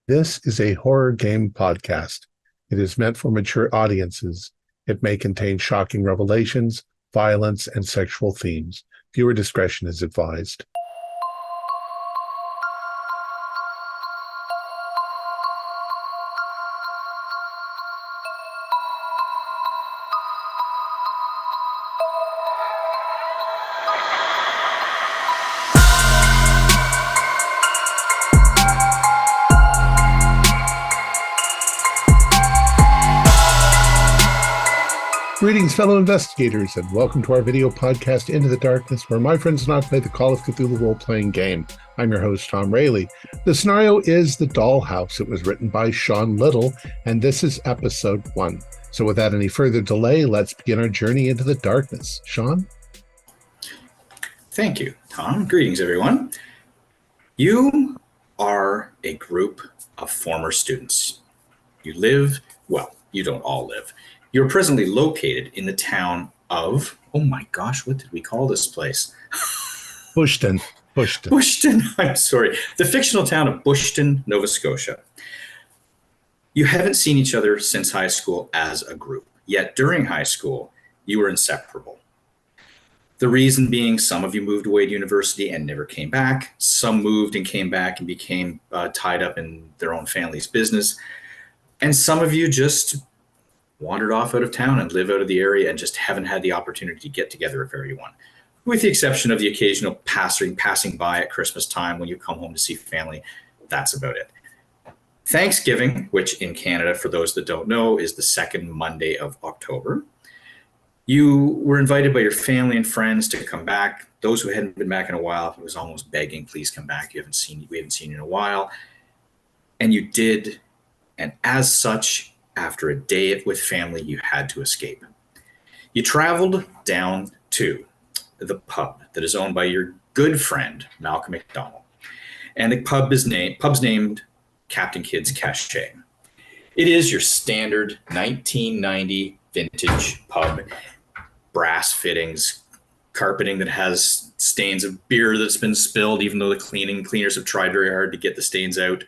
This is a horror game podcast. It is meant for mature audiences. It may contain shocking revelations, violence, and sexual themes. Viewer discretion is advised. Greetings, fellow investigators, and welcome to our video podcast, Into the Darkness, where my friends and I play the Call of Cthulhu role-playing game. I'm your host, Thom Raley. The scenario is The Dollhouse. It was written by Liddle, and this is episode 1. So without any further delay, let's begin our journey into the darkness. Sean? Thank you, Thom. Greetings, everyone. You are a group of former students. You don't all live. You're presently located in the town of, oh my gosh, what did we call this place? Bushton. I'm sorry. The fictional town of Bushton, Nova Scotia. You haven't seen each other since high school as a group, yet during high school, you were inseparable. The reason being, some of you moved away to university and never came back. Some moved and came back and became tied up in their own family's business. And some of you just wandered off out of town and live out of the area and just haven't had the opportunity to get together if everyone, with the exception of the occasional passing by at Christmas time when you come home to see family. That's about it. Thanksgiving, which in Canada, for those that don't know, is the second Monday of October. You were invited by your family and friends to come back. Those who hadn't been back in a while, it was almost begging, please come back. We haven't seen you in a while. And you did. And as such, after a day with family, you had to escape. You traveled down to the pub that is owned by your good friend, Malcolm McDonald. And the pub's named Captain Kidd's Cache. It is your standard 1990 vintage pub, brass fittings, carpeting that has stains of beer that's been spilled, even though the cleaners have tried very hard to get the stains out.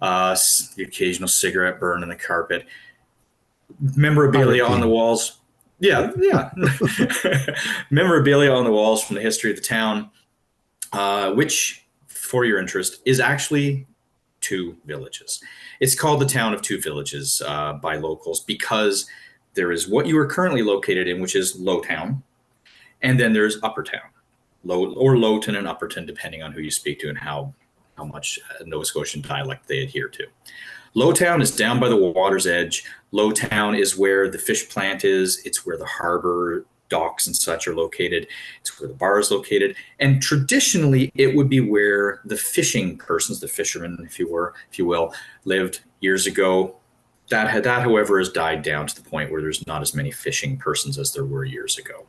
The occasional cigarette burn in the carpet. Memorabilia on the walls. Yeah. Memorabilia on the walls from the history of the town, which, for your interest, is actually 2 villages. It's called the Town of 2 Villages by locals because there is what you are currently located in, which is Lowtown, and then there's Uppertown, Lowton and Upperton, depending on who you speak to and how much Nova Scotian dialect they adhere to. Lowtown is down by the water's edge. Lowtown is where the fish plant is. It's where the harbor docks and such are located. It's where the bar is located. And traditionally, it would be where the fishing persons, the fishermen, if you will, lived years ago. That, however, has died down to the point where there's not as many fishing persons as there were years ago.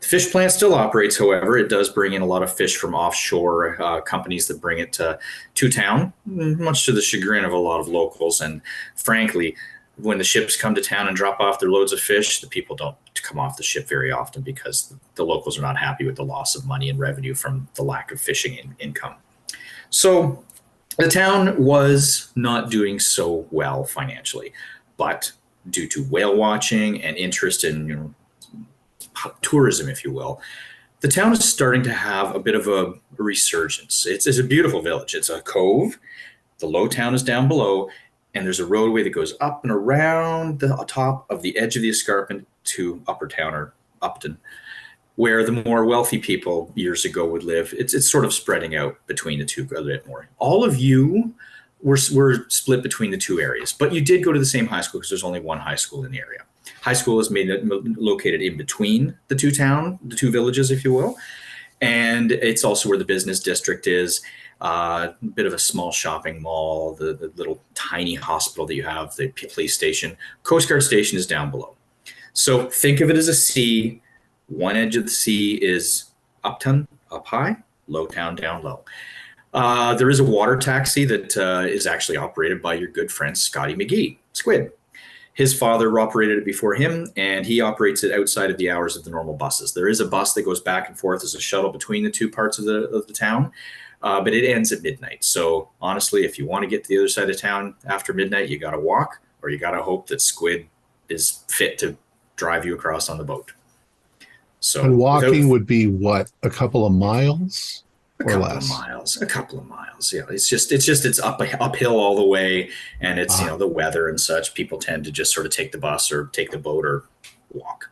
The fish plant still operates, however. It does bring in a lot of fish from offshore companies that bring it to town, much to the chagrin of a lot of locals. And frankly, when the ships come to town and drop off their loads of fish, the people don't come off the ship very often because the locals are not happy with the loss of money and revenue from the lack of fishing income. So the town was not doing so well financially, but due to whale watching and interest in tourism, if you will, the town is starting to have a bit of a resurgence. It's a beautiful village. It's a cove. The low town is down below, and there's a roadway that goes up and around the top of the edge of the escarpment to Uppertown or Upton, where the more wealthy people years ago would live. It's sort of spreading out between the two a bit more. All of you were split between the 2 areas, but you did go to the same high school because there's only one high school in the area. High school is located in between the 2 villages, if you will. And it's also where the business district is, a bit of a small shopping mall, the little tiny hospital that you have, the police station. Coast Guard station is down below. So think of it as a C. One edge of the C is Upton, up high, Lowtown, down low. There is a water taxi that is actually operated by your good friend, Scotty McGee, Squid. His father operated it before him, and he operates it outside of the hours of the normal buses. There is a bus that goes back and forth as a shuttle between the 2 parts of the town. but it ends at midnight. So honestly, if you want to get to the other side of town after midnight, you got to walk, or you got to hope that Squid is fit to drive you across on the boat. So and walking would be what, a couple of miles or less? A couple of miles. Yeah, it's uphill all the way, and it's the weather and such. People tend to just sort of take the bus or take the boat or walk.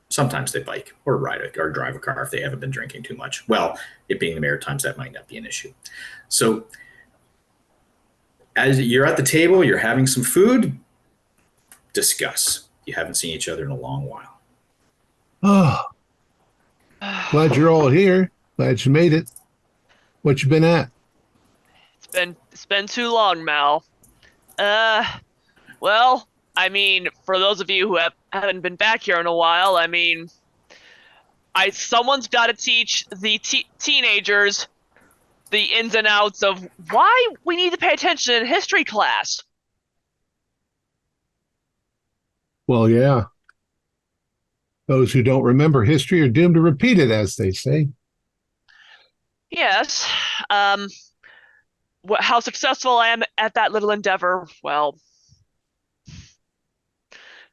Sometimes they bike or or drive a car if they haven't been drinking too much. Well, it being the Maritimes, that might not be an issue. So as you're at the table, you're having some food, discuss. You haven't seen each other in a long while. Oh, glad you're all here. Glad you made it. What you been at? It's been too long, Mal. Well, I mean, for those of you who haven't been back here in a while, I mean, someone's got to teach the teenagers the ins and outs of why we need to pay attention in history class. Well, yeah. Those who don't remember history are doomed to repeat it, as they say. Yes. How successful I am at that little endeavor, well,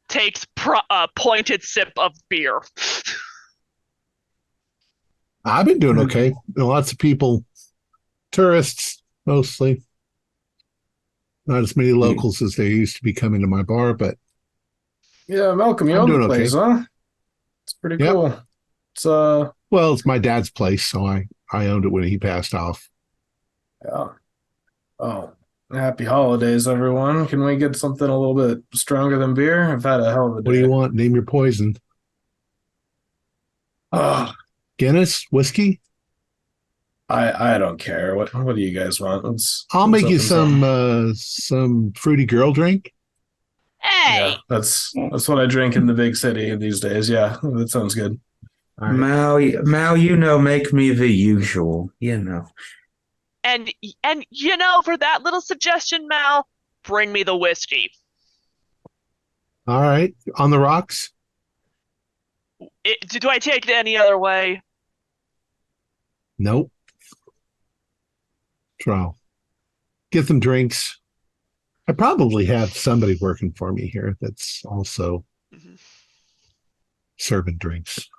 takes a pointed sip of beer. I've been doing okay. Lots of people, tourists mostly. Not as many locals as there used to be coming to my bar, but yeah, Malcolm, you own the place, huh? It's pretty cool. It's well, it's my dad's place, so I owned it when he passed off. Yeah. Oh, happy holidays, everyone. Can we get something a little bit stronger than beer? I've had a hell of a day. What do you want? Name your poison. Guinness? Whiskey? I don't care. What do you guys want? I'll make you some fruity girl drink. Hey! Yeah, that's what I drink in the big city these days. Yeah, that sounds good. Right. Mal, make me the usual, And for that little suggestion, Mal, bring me the whiskey. All right. On the rocks? Do I take it any other way? Nope. Trial. Get them drinks. I probably have somebody working for me here that's also serving drinks.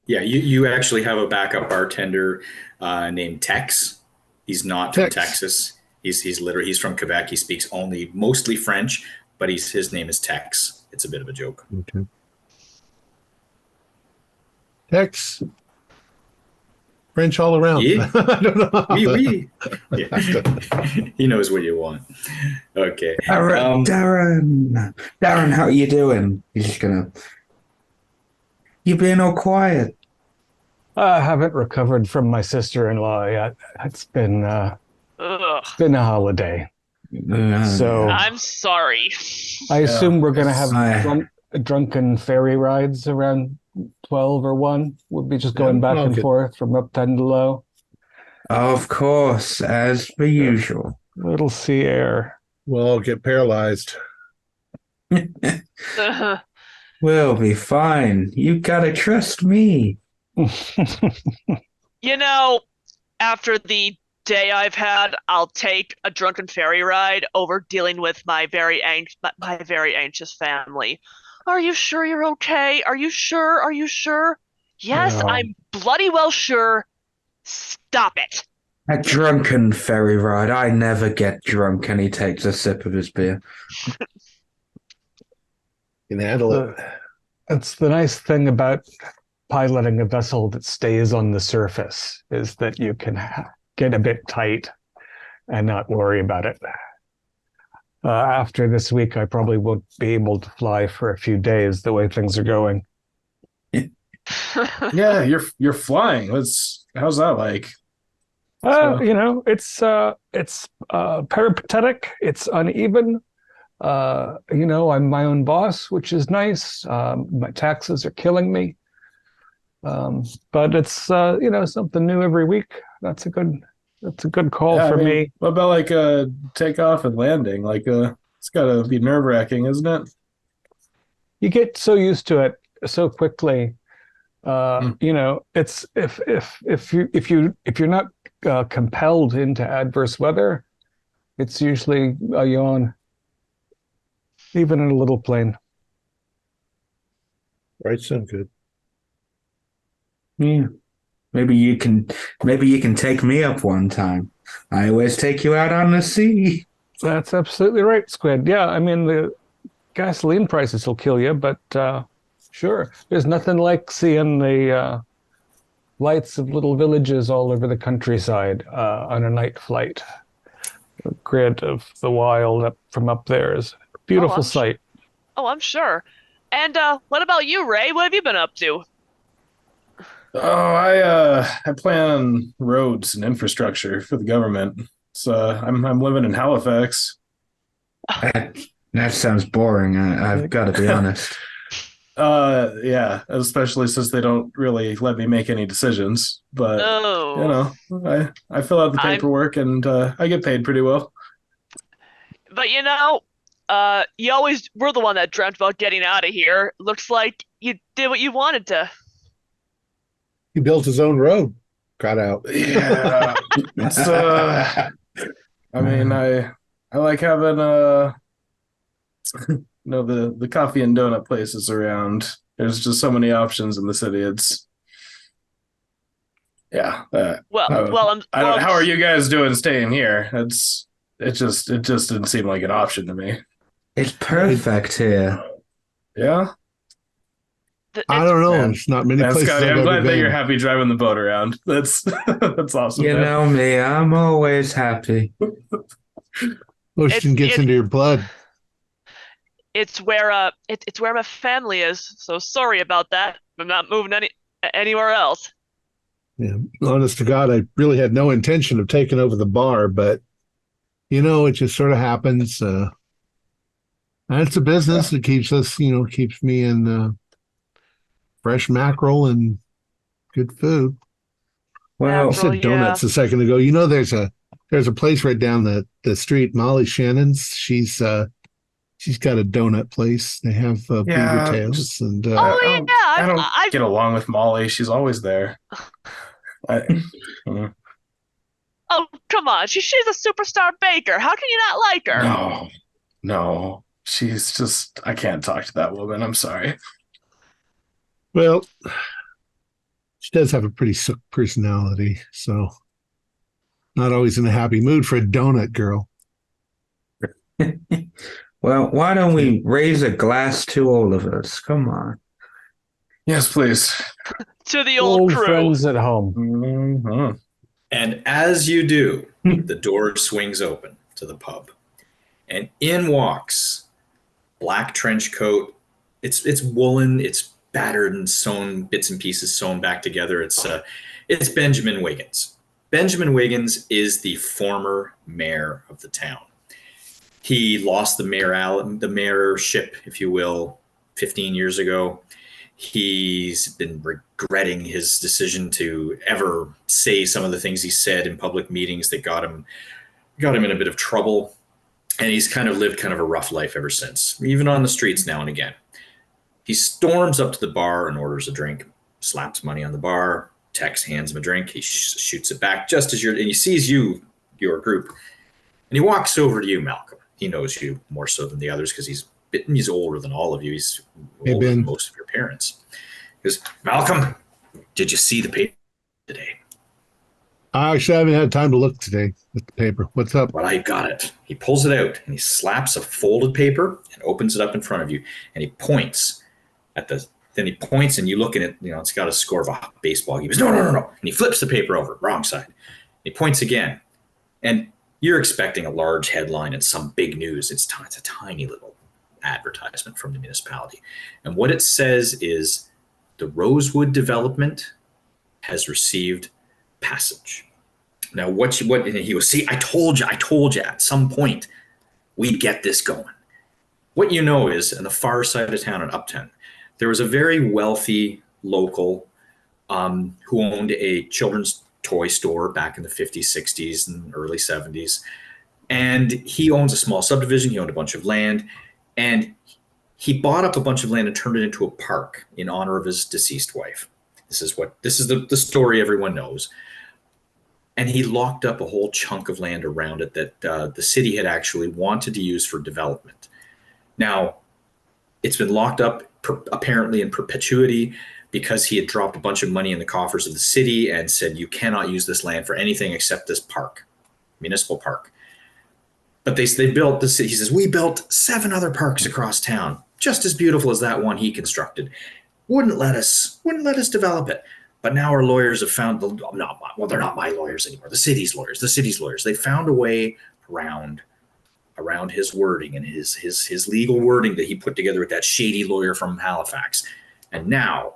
Yeah, you actually have a backup bartender named Tex. He's not from Texas. He's from Quebec. He speaks mostly French, but his name is Tex. It's a bit of a joke. Okay. Tex. French all around. Yeah. I don't know. Oui. Yeah. He knows what you want. Okay. Darren, how are you doing? You being all quiet? I haven't recovered from my sister-in-law yet. It's been a holiday. So I'm sorry. I assume we're going to have drunken ferry rides around 12 or 1. We'll be just going back and forth from Upton to Low. Of course, as per usual. Little sea air. We'll get paralyzed. We'll be fine. You gotta trust me. After the day I've had, I'll take a drunken ferry ride over dealing with my very anxious family. Are you sure you're okay? Are you sure? Are you sure? Yes, I'm bloody well sure. Stop it. A drunken ferry ride. I never get drunk, and he takes a sip of his beer. You can handle it. It's the nice thing about piloting a vessel that stays on the surface is that you can get a bit tight and not worry about it. After this week, I probably won't be able to fly for a few days the way things are going. Yeah, you're flying. How's that like? It's peripatetic. It's uneven. I'm my own boss, which is nice. My taxes are killing me. But it's something new every week. That's a good call for me. What about like takeoff and landing? It's gotta be nerve-wracking, isn't it? You get so used to it so quickly. It's if you're not compelled into adverse weather, it's usually a yawn, even in a little plane. Right, sound good. Yeah. Maybe you can take me up one time. I always take you out on the sea. That's absolutely right, Squid. Yeah, I mean, the gasoline prices will kill you, but sure. There's nothing like seeing the lights of little villages all over the countryside on a night flight. The grid of the wild from up there is a beautiful sight. I'm sure. And what about you, Ray? What have you been up to? Oh, I plan roads and infrastructure for the government. So I'm living in Halifax. That sounds boring. I've got to be honest. Yeah, especially since they don't really let me make any decisions. But I fill out the paperwork and I get paid pretty well. But you always were the one that dreamt about getting out of here. Looks like you did what you wanted to. He built his own road. Got out. Yeah. It's I mean, I like having the coffee and donut places around. There's just so many options in the city. It's How are you guys doing staying here? It just didn't seem like an option to me. It's perfect here. Yeah. I don't know. There's not many places. Scotty, I'm glad that you're happy driving the boat around. That's awesome. You know me, I'm always happy. Ocean gets into your blood. It's where my family is. So sorry about that. I'm not moving anywhere else. Yeah, honest to God, I really had no intention of taking over the bar, but it just sort of happens. And it's a business that keeps us, keeps me in fresh mackerel and good food. Well, I said donuts a second ago. There's a place right down the street, Molly Shannon's. She's got a donut place. They have beaver tails and. I don't get along with Molly. She's always there. Oh, come on. She's a superstar baker. How can you not like her? No. She's just, I can't talk to that woman. I'm sorry. Well, she does have a pretty sick personality, so not always in a happy mood for a donut girl. Well, why don't we raise a glass to all of us? Come on. Yes, please. To the old crew. Friends at home. Mm-hmm. And as you do, the door swings open to the pub. And in walks black trench coat. It's woolen, it's battered and sewn, bits and pieces sewn back together. It's Benjamin Wiggins. Benjamin Wiggins is the former mayor of the town. He lost the mayorship, if you will, 15 years ago. He's been regretting his decision to ever say some of the things he said in public meetings that got him in a bit of trouble. And he's kind of lived a rough life ever since, even on the streets now and again. He storms up to the bar and orders a drink, slaps money on the bar. Tex hands him a drink. He shoots it back just as and he sees your group. And he walks over to you, Malcolm. He knows you more so than the others because he's older than all of you. He's older than most of your parents. He goes, Malcolm, did you see the paper today? Actually, I haven't had time to look today at the paper. What's up? Well, I got it. He pulls it out and he slaps a folded paper and opens it up in front of you. And he points then he points and you look at it, it's got a score of a baseball. He goes, no. And he flips the paper over, wrong side. He points again. And you're expecting a large headline and some big news. It's a tiny little advertisement from the municipality. And what it says is the Rosewood development has received passage. Now, what he was, see, I told you at some point we'd get this going. What you know is on the far side of town in Uptown, there was a very wealthy local who owned a children's toy store back in the 50s, 60s, and early 70s. And he owns a small subdivision. He owned a bunch of land. And he bought up a bunch of land and turned it into a park in honor of his deceased wife. This is the story everyone knows. And he locked up a whole chunk of land around it that the city had actually wanted to use for development. Now, it's been locked up apparently in perpetuity because he had dropped a bunch of money in the coffers of the city and said, you cannot use this land for anything except this park, municipal park. But they built the city. He says, we built 7 other parks across town, just as beautiful as that one he constructed. Wouldn't let us develop it. But now our lawyers have found they're not my lawyers anymore. The city's lawyers. They found a way around his wording and his legal wording that he put together with that shady lawyer from Halifax. And now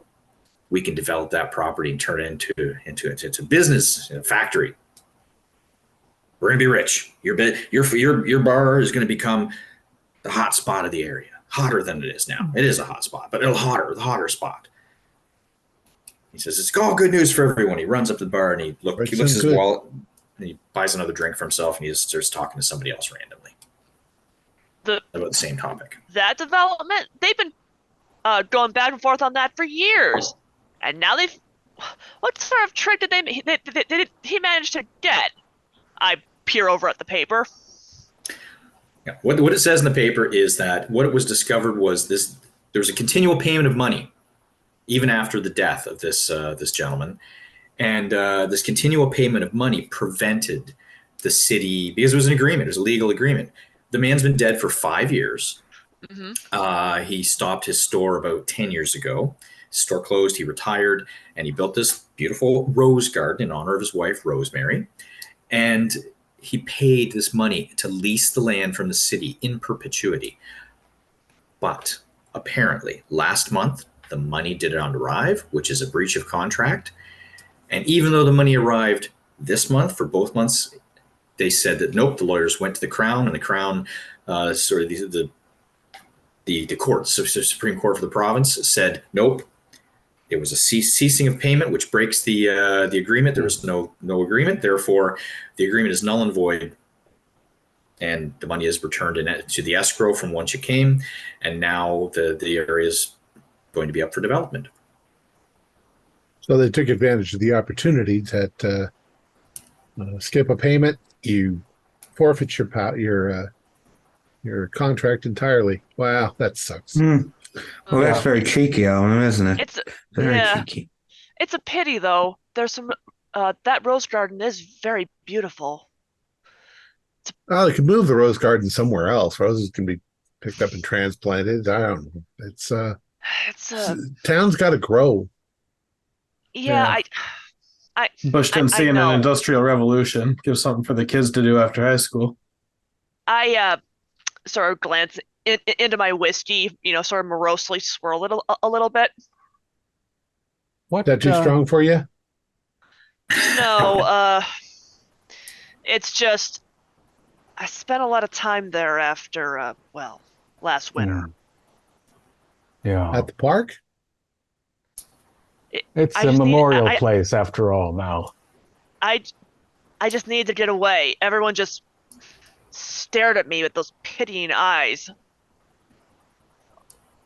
we can develop that property and turn it into business, a factory. We're gonna be rich. Your bar is gonna become the hot spot of the area, hotter than it is now. It is a hot spot, but the hotter spot. He says it's all good news for everyone. He runs up to the bar and he looks at his wallet and he buys another drink for himself and he just starts talking to somebody else randomly about the same topic. That development, they've been going back and forth on that for years, and now what sort of trick did he manage to get? I peer over at the paper. Yeah. What it says in the paper is that what it was discovered was there was a continual payment of money even after the death of this gentleman, and this continual payment of money prevented the city, because it was an agreement, it was a legal agreement. The man's been dead for 5 years. Mm-hmm. He stopped his store about 10 years ago. His store closed, he retired, and he built this beautiful rose garden in honor of his wife, Rosemary. And he paid this money to lease the land from the city in perpetuity. But apparently, last month, the money did not arrive, which is a breach of contract. And even though the money arrived this month, for both months, they said that nope, the lawyers went to the Crown, and the Crown, the court, so Supreme Court for the province, said nope. It was a ceasing of payment, which breaks the agreement. There was no agreement. Therefore, the agreement is null and void, and the money is returned to the escrow from whence it came. And now the area is going to be up for development. So they took advantage of the opportunity to skip a payment. You forfeit your contract entirely. Wow, that sucks. Well, that's very cheeky of them, isn't it? It's very cheeky. It's a pity, though. There's some that rose garden is very beautiful. Oh, they could move the rose garden somewhere else. Roses can be picked up and transplanted. I don't know. It's town's got to grow. Yeah. Bush didn't see an industrial revolution. Give something for the kids to do after high school. I sort of glance into my whiskey, sort of morosely swirl it a little bit. What? That too strong for you? No, it's just I spent a lot of time there after, last winter. Yeah. At the park? It's a memorial place after all now. I just need to get away. Everyone just stared at me with those pitying eyes.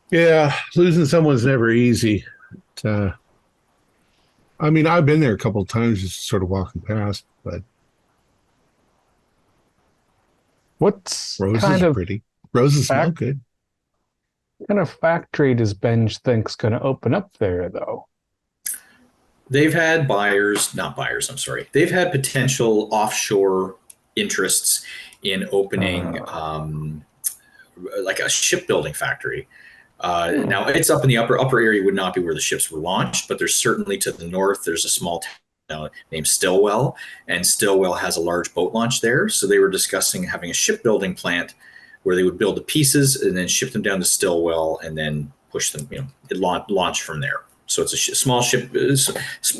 Yeah, losing someone's never easy. I've been there a couple of times, just sort of walking past, but what's roses are pretty. Roses smell good. What kind of factory does Benj think's going to open up there, though? They've had They've had potential offshore interests in opening like a shipbuilding factory. Now it's up in the upper area, would not be where the ships were launched, but there's certainly to the north, there's a small town named Stillwell, and Stillwell has a large boat launch there. So they were discussing having a shipbuilding plant where they would build the pieces and then ship them down to Stillwell and then push them, launch from there. So it's a small ship,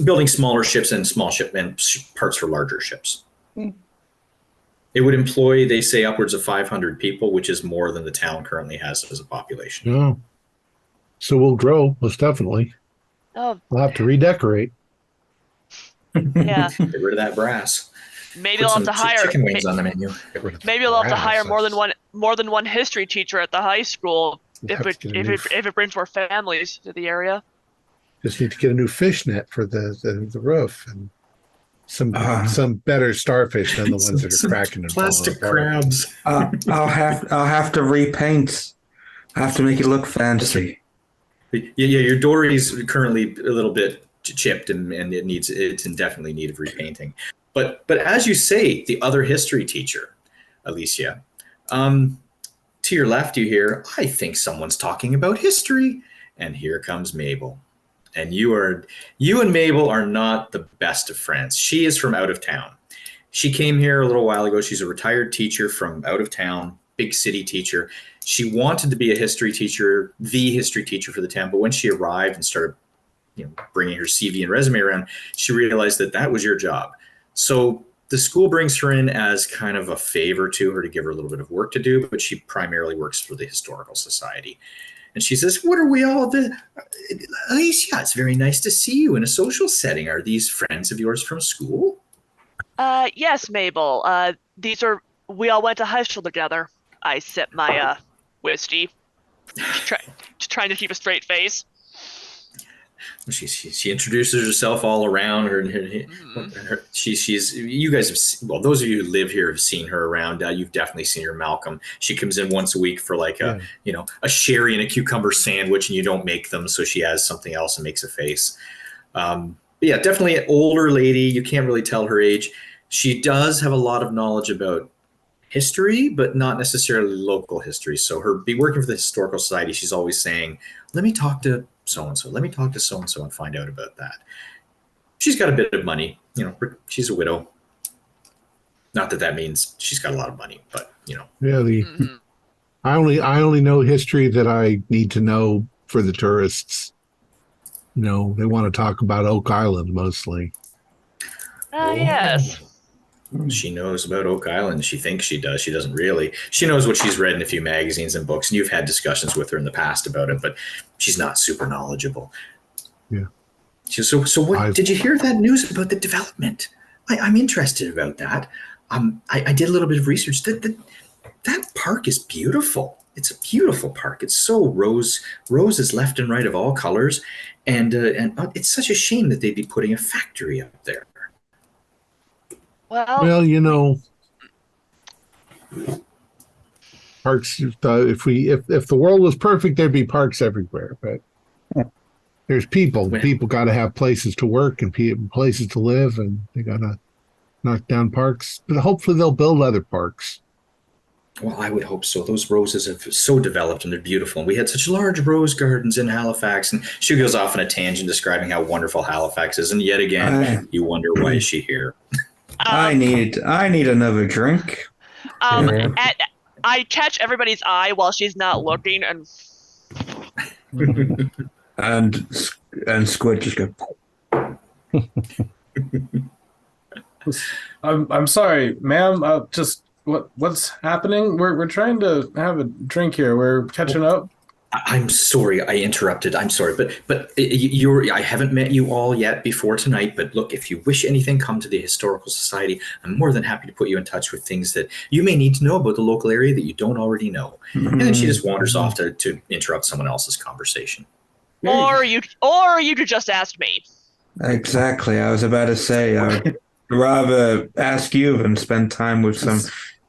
building smaller ships and small ship and parts for larger ships. It would employ, they say, upwards of 500 people, which is more than the town currently has as a population. Yeah. So we'll grow, most definitely. Oh. We'll have to redecorate. Yeah. Get rid of that brass. Maybe I'll have to hire chicken wings on the menu. Maybe I'll have to hire more than one history teacher at the high school if it brings more families to the area. Just need to get a new fish net for the roof and some better starfish than the ones that are cracking and plastic falling apart. crabs. I'll have to repaint. I have to make it look fancy. Yeah, your dory's currently a little bit chipped, and it's in definitely need of repainting. But as you say, the other history teacher, Alicia, to your left, you hear, I think someone's talking about history, and here comes Mabel. And you and Mabel are not the best of friends. She is from out of town. She came here a little while ago. She's a retired teacher from out of town, big city teacher. She wanted to be a history teacher, the history teacher for the town. But when she arrived and started, bringing her CV and resume around, she realized that was your job. So the school brings her in as kind of a favor to her to give her a little bit of work to do, but she primarily works for the Historical Society. And she says, what are we all Alicia, it's very nice to see you in a social setting. Are these friends of yours from school? Yes, Mabel. We all went to high school together. I sip my whiskey, trying to keep a straight face. She introduces herself all around her. She's you guys have, those of you who live here have seen her around. You've definitely seen her, Malcolm. She comes in once a week for a sherry and a cucumber sandwich, and you don't make them, so she has something else and makes a face. But yeah, definitely an older lady. You can't really tell her age. She does have a lot of knowledge about history, but not necessarily local history. So be working for the Historical Society, she's always saying, let me talk to so-and-so. Let me talk to so-and-so and find out about that. She's got a bit of money. She's a widow. Not that means she's got a lot of money, but, Yeah, I only know history that I need to know for the tourists. They want to talk about Oak Island mostly. Yes. She knows about Oak Island. She thinks she does. She doesn't really. She knows what she's read in a few magazines and books, and you've had discussions with her in the past about it, but she's not super knowledgeable. Yeah. So what did you hear that news about the development? I'm interested about that. I did a little bit of research. That park is beautiful. It's a beautiful park. It's so roses left and right of all colors, and it's such a shame that they'd be putting a factory up there. Well, parks. If the world was perfect, there'd be parks everywhere. But there's people. People got to have places to work and places to live, and they got to knock down parks. But hopefully, they'll build other parks. Well, I would hope so. Those roses have so developed and they're beautiful. And we had such large rose gardens in Halifax. And she goes off on a tangent describing how wonderful Halifax is. And yet again, you wonder, why is she here? I need another drink. I catch everybody's eye while she's not looking, and Squid just go. I'm sorry, ma'am. Just what's happening? We're trying to have a drink here. We're catching up. I'm sorry, I interrupted. I'm sorry, but I haven't met you all yet before tonight. But look, if you wish anything, come to the Historical Society. I'm more than happy to put you in touch with things that you may need to know about the local area that you don't already know. And then she just wanders off to interrupt someone else's conversation. Or you could just ask me. Exactly. I was about to say, I'd rather ask you than spend time with some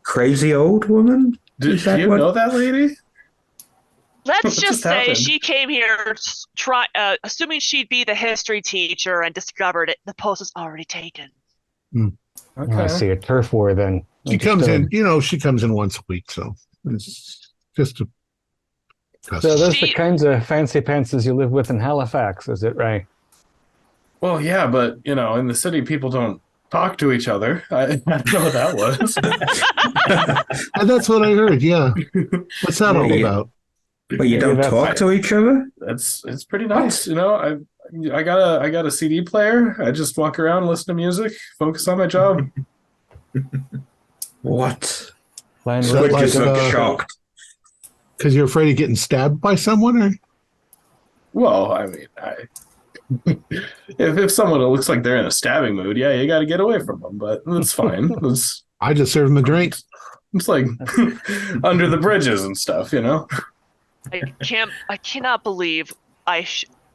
crazy old woman. Do you know that lady? Let's just say happened? She came here assuming she'd be the history teacher and discovered it. The post was already taken. Okay. I see a turf war then. She comes in, she comes in once a week, so it's just a custom. So those are the kinds of fancy pantses you live with in Halifax, is it right? Well, yeah, but in the city people don't talk to each other. I don't know what that was. And that's what I heard, yeah. What's that all about? But you don't talk to each other? It's pretty nice, I got a CD player. I just walk around, listen to music, focus on my job. What? So like, shocked. Because you're afraid of getting stabbed by someone, or? Well, I mean, if someone looks like they're in a stabbing mood, yeah, you got to get away from them. But that's fine. I just serve them a drink. It's like under the bridges and stuff, I cannot believe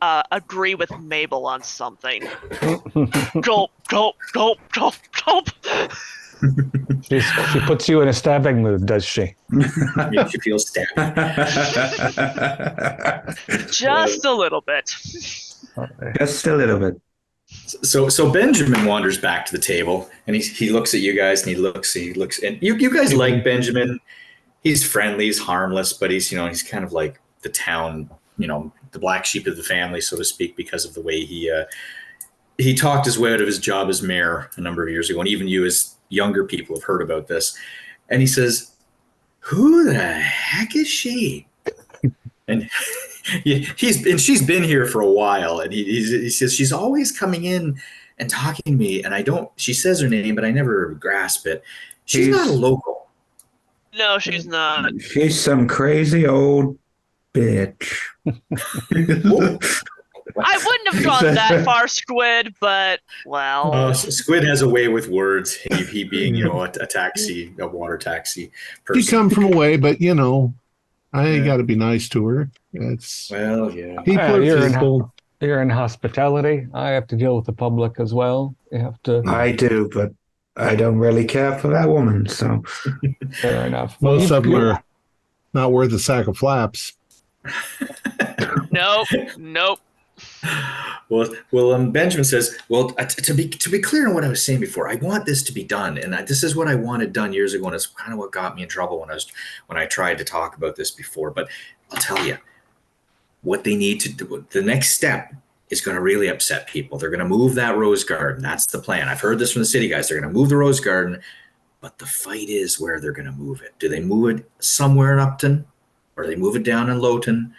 agree with Mabel on something. Gulp, gulp, gulp, gulp, gulp. She puts you in a stabbing mood, does she? Makes you feel stabbed. Just a little bit. Just a little bit. So Benjamin wanders back to the table and he looks at you guys and he looks, and you guys like Benjamin. He's friendly, he's harmless, but he's kind of like the town, the black sheep of the family, so to speak, because of the way he talked his way out of his job as mayor a number of years ago. And even you as younger people have heard about this. And he says, "Who the heck is she?" And she's been here for a while. And he says, "She's always coming in and talking to me. And she says her name, but I never grasp it. She's not a local." No, she's not. She's some crazy old bitch. I wouldn't have gone that far, Squid, but, well. Squid has a way with words. He being, a water taxi person. He come from away, but, I got to be nice to her. Well, yeah. People are people. You're in hospitality. I have to deal with the public as well. You have to. I do, but I don't really care for that woman, so. Fair enough. Most of them are not worth a sack of flaps. Nope. Well, Benjamin says, well, to be clear on what I was saying before, I want this to be done, and this is what I wanted done years ago, and it's kind of what got me in trouble when I tried to talk about this before. But I'll tell you, what they need to do, the next step is going to really upset people. They're going to move that rose garden. That's the plan. I've heard this from the city guys. They're going to move the rose garden, but the fight is where they're going to move it. Do they move it somewhere in Upton, or do they move it down in Lowton?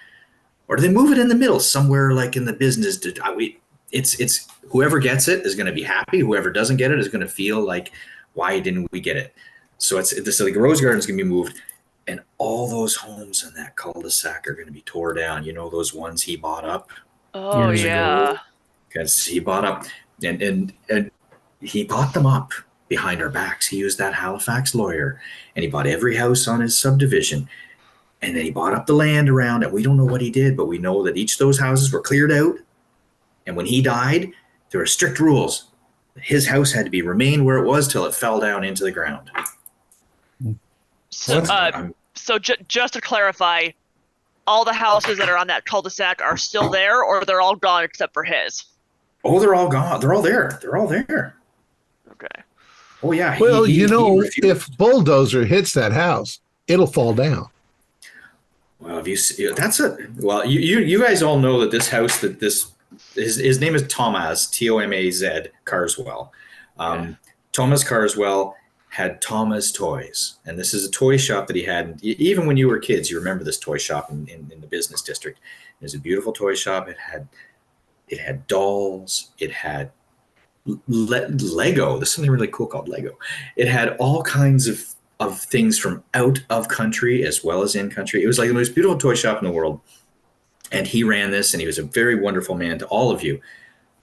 Or do they move it in the middle, somewhere like in the business? It's whoever gets it is going to be happy. Whoever doesn't get it is going to feel like, why didn't we get it? So the Rose Garden's going to be moved, and all those homes in that cul-de-sac are going to be tore down. Those ones he bought up. Oh yeah. Because he bought up, and he bought them up behind our backs. He used that Halifax lawyer, and he bought every house on his subdivision. And then he bought up the land around it. We don't know what he did, but we know that each of those houses were cleared out. And when he died, there were strict rules. His house had to remain where it was till it fell down into the ground. So just to clarify, all the houses that are on that cul-de-sac are still there, or they're all gone except for his? Oh, they're all gone. They're all there. Okay. Oh, yeah. Well, if bulldozer hits that house, it'll fall down. Well, if you see, you guys all know that this house, his name is Thomas, Tomaz Carswell. Thomas Carswell had Thomas Toys, and this is a toy shop that he had. Even when you were kids, you remember this toy shop in the business district. It was a beautiful toy shop. It had dolls. It had Lego. There's something really cool called Lego. It had all kinds of things from out of country as well as in country. It was like the most beautiful toy shop in the world. And he ran this, and he was a very wonderful man to all of you.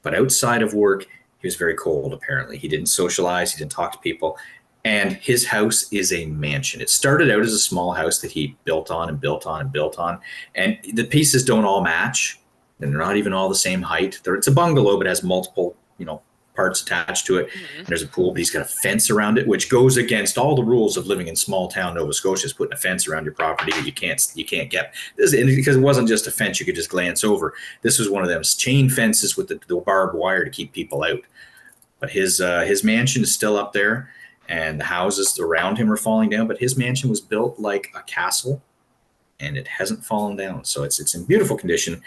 But outside of work, he was very cold, apparently. He didn't socialize. He didn't talk to people. And his house is a mansion. It started out as a small house that he built on and built on and built on. And the pieces don't all match. And they're not even all the same height. It's a bungalow, but it has multiple, parts attached to it. Mm-hmm. And there's a pool, but he's got a fence around it, which goes against all the rules of living in small town Nova Scotia, is putting a fence around your property that you can't get this, because it wasn't just a fence you could just glance over. This was one of them chain fences with the barbed wire to keep people out. But his mansion is still up there, and the houses around him are falling down, but his mansion was built like a castle, and it hasn't fallen down. So it's in beautiful condition.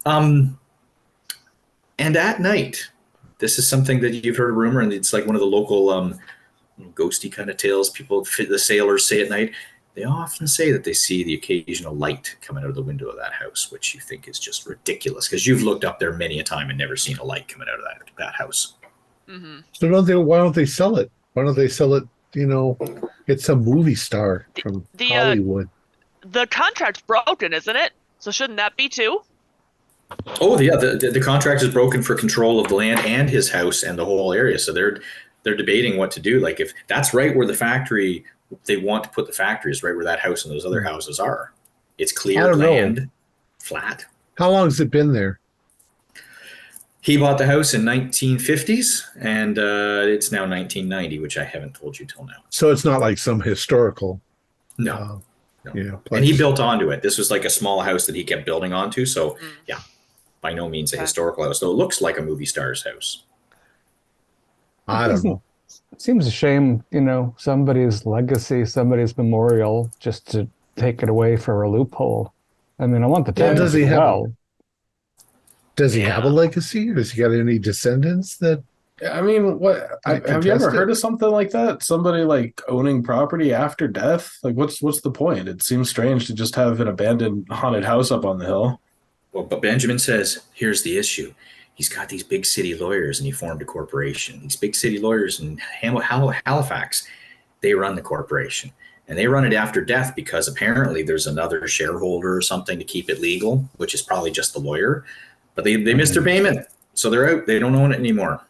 And at night, this is something that you've heard a rumor, and it's like one of the local ghosty kind of tales the sailors say at night. They often say that they see the occasional light coming out of the window of that house, which you think is just ridiculous, because you've looked up there many a time and never seen a light coming out of that house. Mm-hmm. So why don't they sell it? Why don't they sell it, it's a movie star from Hollywood. The contract's broken, isn't it? So shouldn't that be too? Oh, yeah. The contract is broken for control of the land and his house and the whole area. So they're debating what to do. Like, if that's right where they want to put the factory is right where that house and those other houses are. It's cleared land, flat. How long has it been there? He bought the house in 1950s, and it's now 1990, which I haven't told you till now. So it's not like some historical. No. Place. And he built onto it. This was like a small house that he kept building onto. So, yeah, by no means a historical house, though it looks like a movie star's house. I don't know. Seems a shame, somebody's legacy, somebody's memorial, just to take it away for a loophole. I mean, I want the town does he have a legacy? Or has he got any descendants that? I mean, what have you ever heard of something like that? Somebody like owning property after death? Like, what's the point? It seems strange to just have an abandoned haunted house up on the hill. Well, but Benjamin says, here's the issue. He's got these big city lawyers, and he formed a corporation. These big city lawyers in Halifax, they run the corporation. And they run it after death because apparently there's another shareholder or something to keep it legal, which is probably just the lawyer. But they missed their payment, so they're out. They don't own it anymore.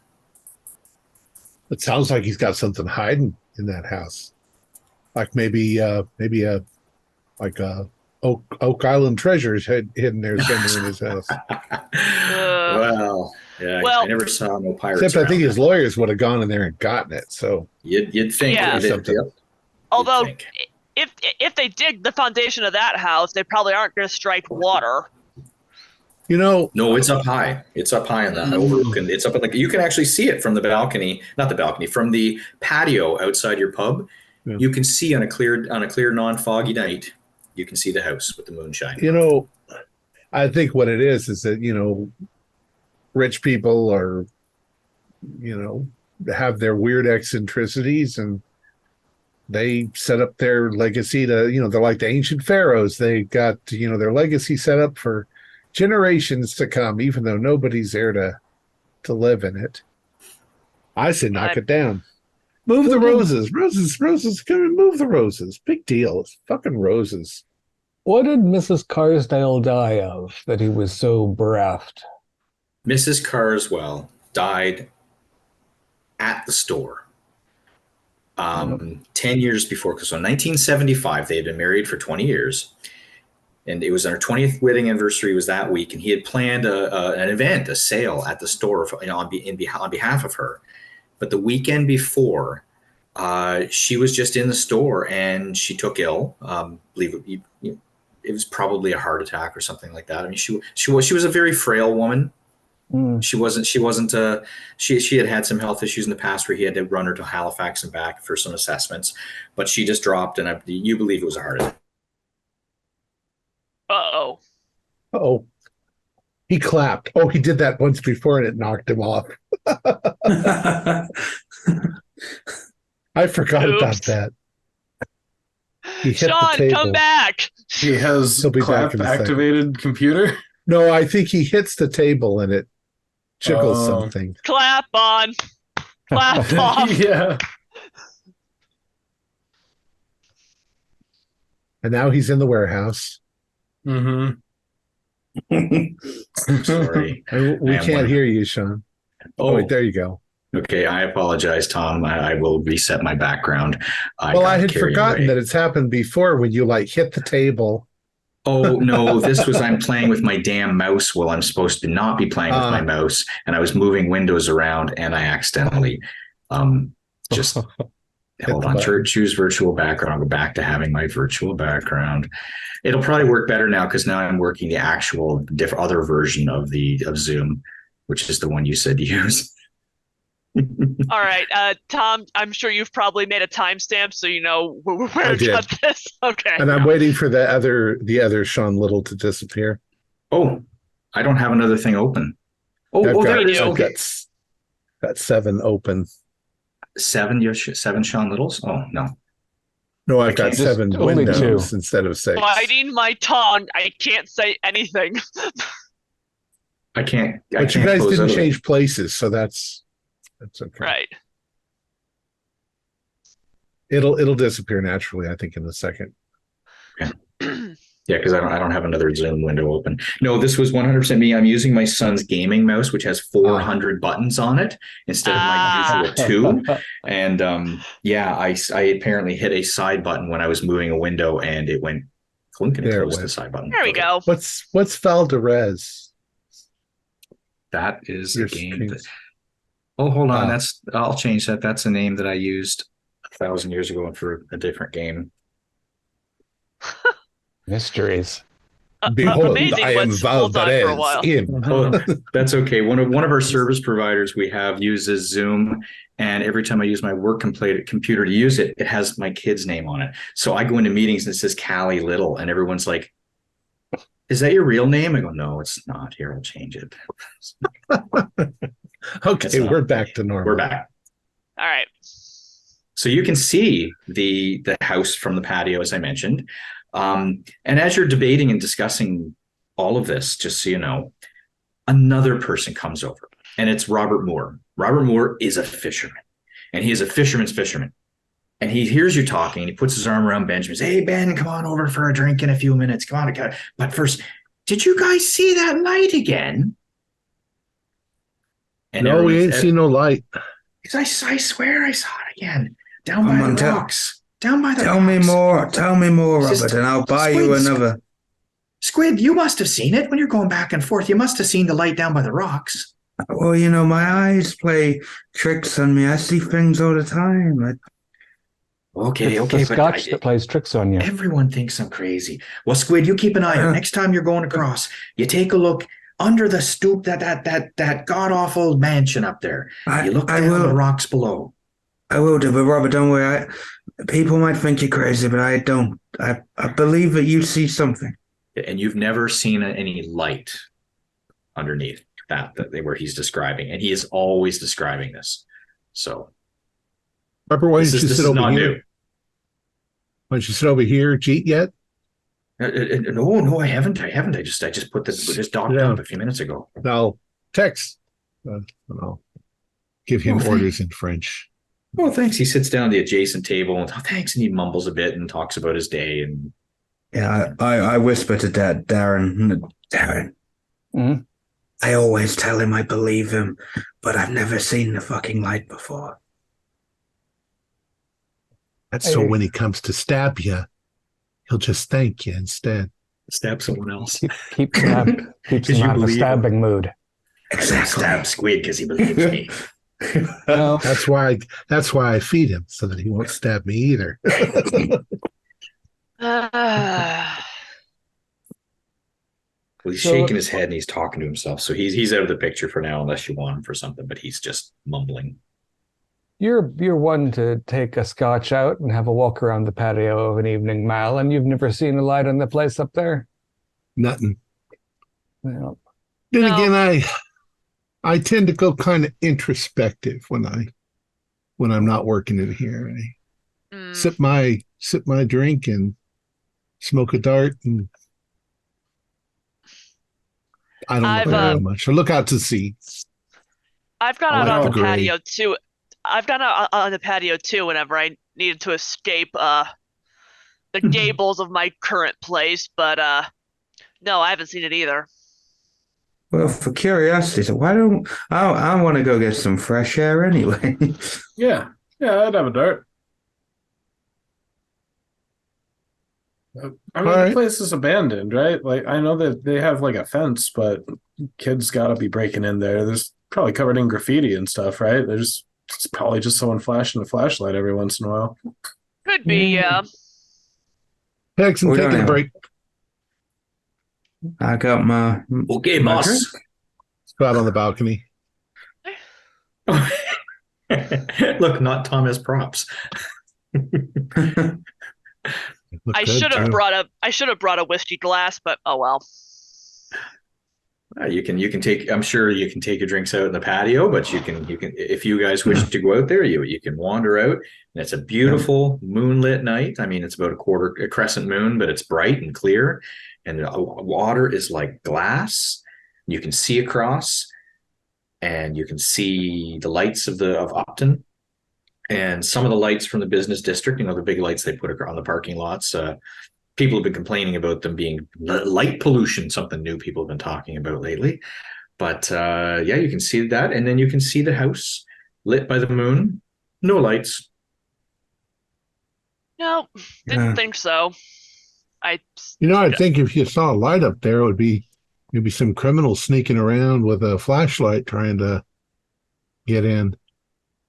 It sounds like he's got something hiding in that house, like maybe Oak Island treasures hidden there somewhere in his house. I never saw no pirates. Except I think his lawyers would have gone in there and gotten it. So you'd think something. Although, if they dig the foundation of that house, they probably aren't going to strike water. No, it's up high. It's up high in the overlooking. It's up you can actually see it from the balcony, not the balcony, from the patio outside your pub. Yeah. You can see on a clear, non-foggy night, you can see the house with the moon shining. I think what it is that rich people are, have their weird eccentricities, and they set up their legacy to, they're like the ancient pharaohs. They got, their legacy set up for generations to come, even though nobody's there to live in it. I say knock it down. Move the roses. Roses, come and move the roses. Big deal. It's fucking roses. What did Mrs. Carsdale die of that he was so bereft? Mrs. Carswell died at the store 10 years before. So in 1975, they had been married for 20 years. And it was our 20th wedding anniversary was that week, and he had planned an event, a sale at the store on behalf of her. But the weekend before, she was just in the store and she took ill. Believe it was probably a heart attack or something like that. I mean, she was a very frail woman. She had some health issues in the past where he had to run her to Halifax and back for some assessments, but she just dropped, and you believe it was a heart attack. Uh-oh. He clapped. Oh, he did that once before and it knocked him off. I forgot about that. He hit Sean, the table. come back. He has clap activated computer. No, I think he hits the table and it jiggles something. Clap on. Clap off. Yeah. And now he's in the warehouse. I'm sorry. We can't hear you, Sean. Oh, wait, there you go. Okay, I apologize, Tom. I will reset my background. I had forgotten that it's happened before when you hit the table. Oh, no, I'm playing with my damn mouse while I'm supposed to not be playing with my mouse. And I was moving windows around and I accidentally just hold on, choose virtual background. I'll go back to having my virtual background. It'll probably work better now because now I'm working the actual other version of Zoom, which is the one you said to use. All right, Tom, I'm sure you've probably made a timestamp so you know where to cut this. Okay. And I'm waiting for the other Sean Liddle to disappear. Oh, I don't have another thing open. There it is. Okay. Got 7 open. 7 Sean Littles? Oh, no. No, I've got 7 windows instead of 6. Biting my tongue, I can't say anything. I can't. But you guys didn't change places, so that's okay. Right. It'll disappear naturally, I think, in a second. Okay. Yeah, because I don't have another Zoom window open. No, this was 100% me. I'm using my son's gaming mouse, which has 400 buttons on it instead of my usual 2. And I apparently hit a side button when I was moving a window, and it went clunk and closed the side button. There we go. What's Val de Res? That is a game. Oh, hold on. I'll change that. That's a name that I used 1,000 years ago for a different game. Mysteries. Behold, amazing I am what's full time for a Valdez. while. Oh, that's okay. One of our service providers we have uses Zoom, and every time I use my work computer to use it, it has my kid's name on it. So I go into meetings and it says Callie Liddle, and everyone's like, "Is that your real name?" I go, "No, it's not. Here, I'll change it." Okay, we're back to normal. We're back. All right. So you can see the house from the patio, as I mentioned. And as you're debating and discussing all of this, just so you know, another person comes over, and it's Robert Moore. Robert Moore is a fisherman, and he is a fisherman's fisherman. And he hears you talking, and he puts his arm around Benjamin and says, "Hey, Ben, come on over for a drink in a few minutes. Come on. But first, did you guys see that light again?" And no, we ain't seen no light. I swear I saw it again. Down by the rocks. Down by the Tell rocks. Tell me more, Robert, and I'll buy you another. Squid, you must have seen it when you're going back and forth. You must have seen the light down by the rocks. Well, my eyes play tricks on me. I see things all the time. Okay. It's the Scotch that plays tricks on you. Everyone thinks I'm crazy. Well, Squid, you keep an eye out. Next time you're going across, you take a look under the stoop, that god-awful mansion up there. You look down the rocks below. I will do, but Robert, don't worry. People might think you're crazy, but I don't. I believe that you see something. And you've never seen any light underneath that where he's describing, and he is always describing this. So, Robert, why didn't you sit over here? Why don't you sit over here? Cheat yet? No, I haven't. I just put this dog up a few minutes ago. Now, text. I'll give him orders in French. Oh, thanks. He sits down at the adjacent table and thanks, and he mumbles a bit and talks about his day. And yeah, I whisper to Dad, Darren. Mm-hmm. I always tell him I believe him, but I've never seen the fucking light before. That's so when he comes to stab you, he'll just thank you instead. Stab someone else. Keeps him out of the stabbing mood. Exactly. Stab Squid because he believes me. No. That's why I feed him, so that he won't stab me either. Well, he's shaking his head and he's talking to himself. So he's out of the picture for now, unless you want him for something, but he's just mumbling. You're one to take a Scotch out and have a walk around the patio of an evening, Mal, and you've never seen a light on the place up there? Nothing. Well, then again, I tend to go kind of introspective when I'm not working in here. I sip my drink and smoke a dart, and I don't look around much. I look out to sea. I've gone out on the patio too. I've gone out on the patio too whenever I needed to escape the gables of my current place, but no, I haven't seen it either. Well, for curiosity, so why don't I want to go get some fresh air anyway? Yeah, I'd have a dart. I mean, the place is abandoned, right? Like, I know that they have like a fence, but kids gotta be breaking in there. There's probably covered in graffiti and stuff, right? It's probably just someone flashing a flashlight every once in a while. Could be, yeah. Texan, taking a break. I got my okay, boss. Drink. Let's go out on the balcony. Look, not Thom as props. I should have brought a whiskey glass, but oh well. You can take. I'm sure you can take your drinks out in the patio, but you can if you guys wish to go out there, you can wander out. And it's a beautiful moonlit night. I mean, it's about a crescent moon, but it's bright and clear, and the water is like glass. You can see across, and you can see the lights of Upton. And some of the lights from the business district, the big lights they put on the parking lots, people have been complaining about them being light pollution, something new people have been talking about lately. But you can see that. And then you can see the house lit by the moon. No lights. No, didn't think so. I think if you saw a light up there, it would be Maybe some criminal sneaking around with a flashlight trying to get in.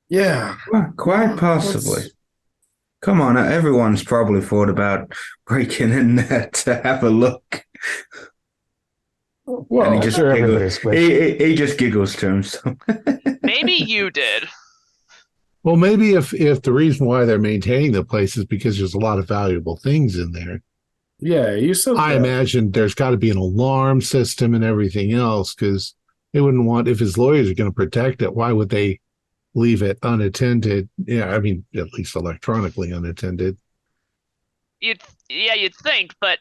Yeah. Quite possibly. Come on, everyone's probably thought about breaking in there to have a look. Well, And he just sure, giggles. everybody's wished. He just giggles to himself. Maybe you did. Well, maybe if the reason why they're maintaining the place is because there's a lot of valuable things in there. yeah, you said I that. imagine there's got to be an alarm system and everything else, because they wouldn't want, if his lawyers are going to protect it, why would they leave it unattended? Yeah, I mean, at least electronically unattended. You'd think, but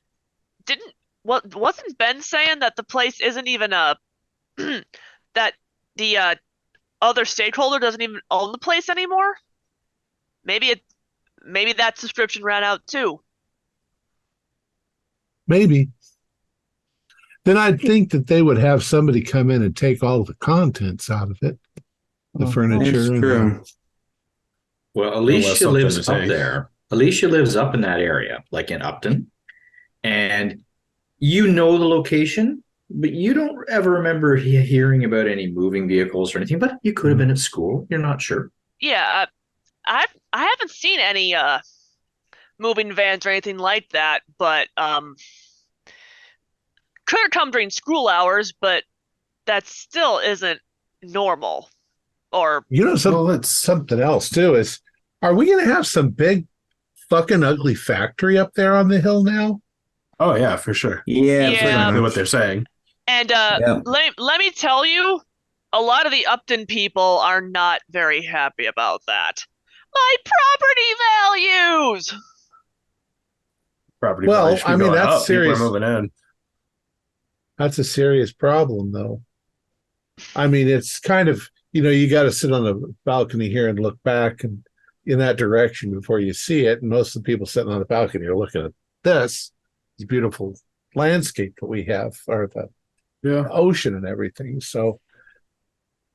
wasn't Ben saying that the place isn't even that the other stakeholder doesn't even own the place anymore? Maybe that subscription ran out too. Maybe. Then I'd think that they would have somebody come in and take all the contents out of it, the furniture. It's and true. Well, Unless Alicia something lives to up take. there. Alicia lives up in that area, like in Upton. And you know the location, but you don't ever remember hearing about any moving vehicles or anything. But you could have been at school. You're not sure. Yeah, I haven't seen any moving vans or anything like that, but could come during school hours, but that still isn't normal. Or Something else too is, are we going to have some big fucking ugly factory up there on the hill now? Oh yeah, for sure. Yeah, Yeah. pretty Exactly much. what they're saying. and Yeah. let me tell you, a lot of the Upton people are not very happy about that. My property values. Property Well, values should be I mean, going that's up. People are serious. moving in. That's a serious problem, though. I mean, it's kind of, you got to sit on the balcony here and look back and in that direction before you see it. And most of the people sitting on the balcony are looking at this beautiful landscape that we have, or the Yeah. ocean and everything. So,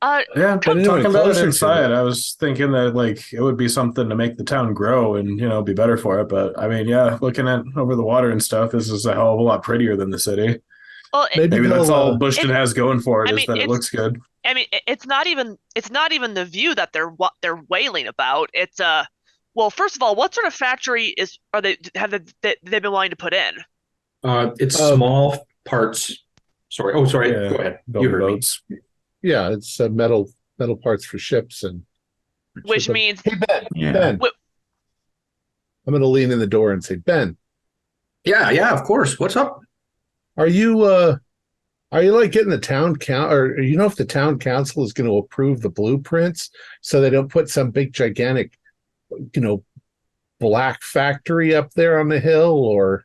Uh, Yeah, But anyway, talking about it closer to inside, it. I was thinking that like it would be something to make the town grow and be better for it. But I mean, yeah, looking at over the water and stuff, this is a hell of a lot prettier than the city. well, maybe Maybe that's they'll, all Bushton has going for it I is mean, that it it's- looks good. it's not even the view that they're wailing about. It's well, first of all, what sort of factory they've been wanting to put in? It's small parts. Sorry. Oh, sorry. Yeah. Go ahead. You Building heard me. boats. yeah, it's metal parts for ships and. Which means Hey, Ben, Yeah. Ben. Wh- I'm going to lean in the door and say, Ben, Yeah, of course. What's up? are you like getting the town count, or if the town council is going to approve the blueprints so they don't put some big gigantic, black factory up there on the hill, or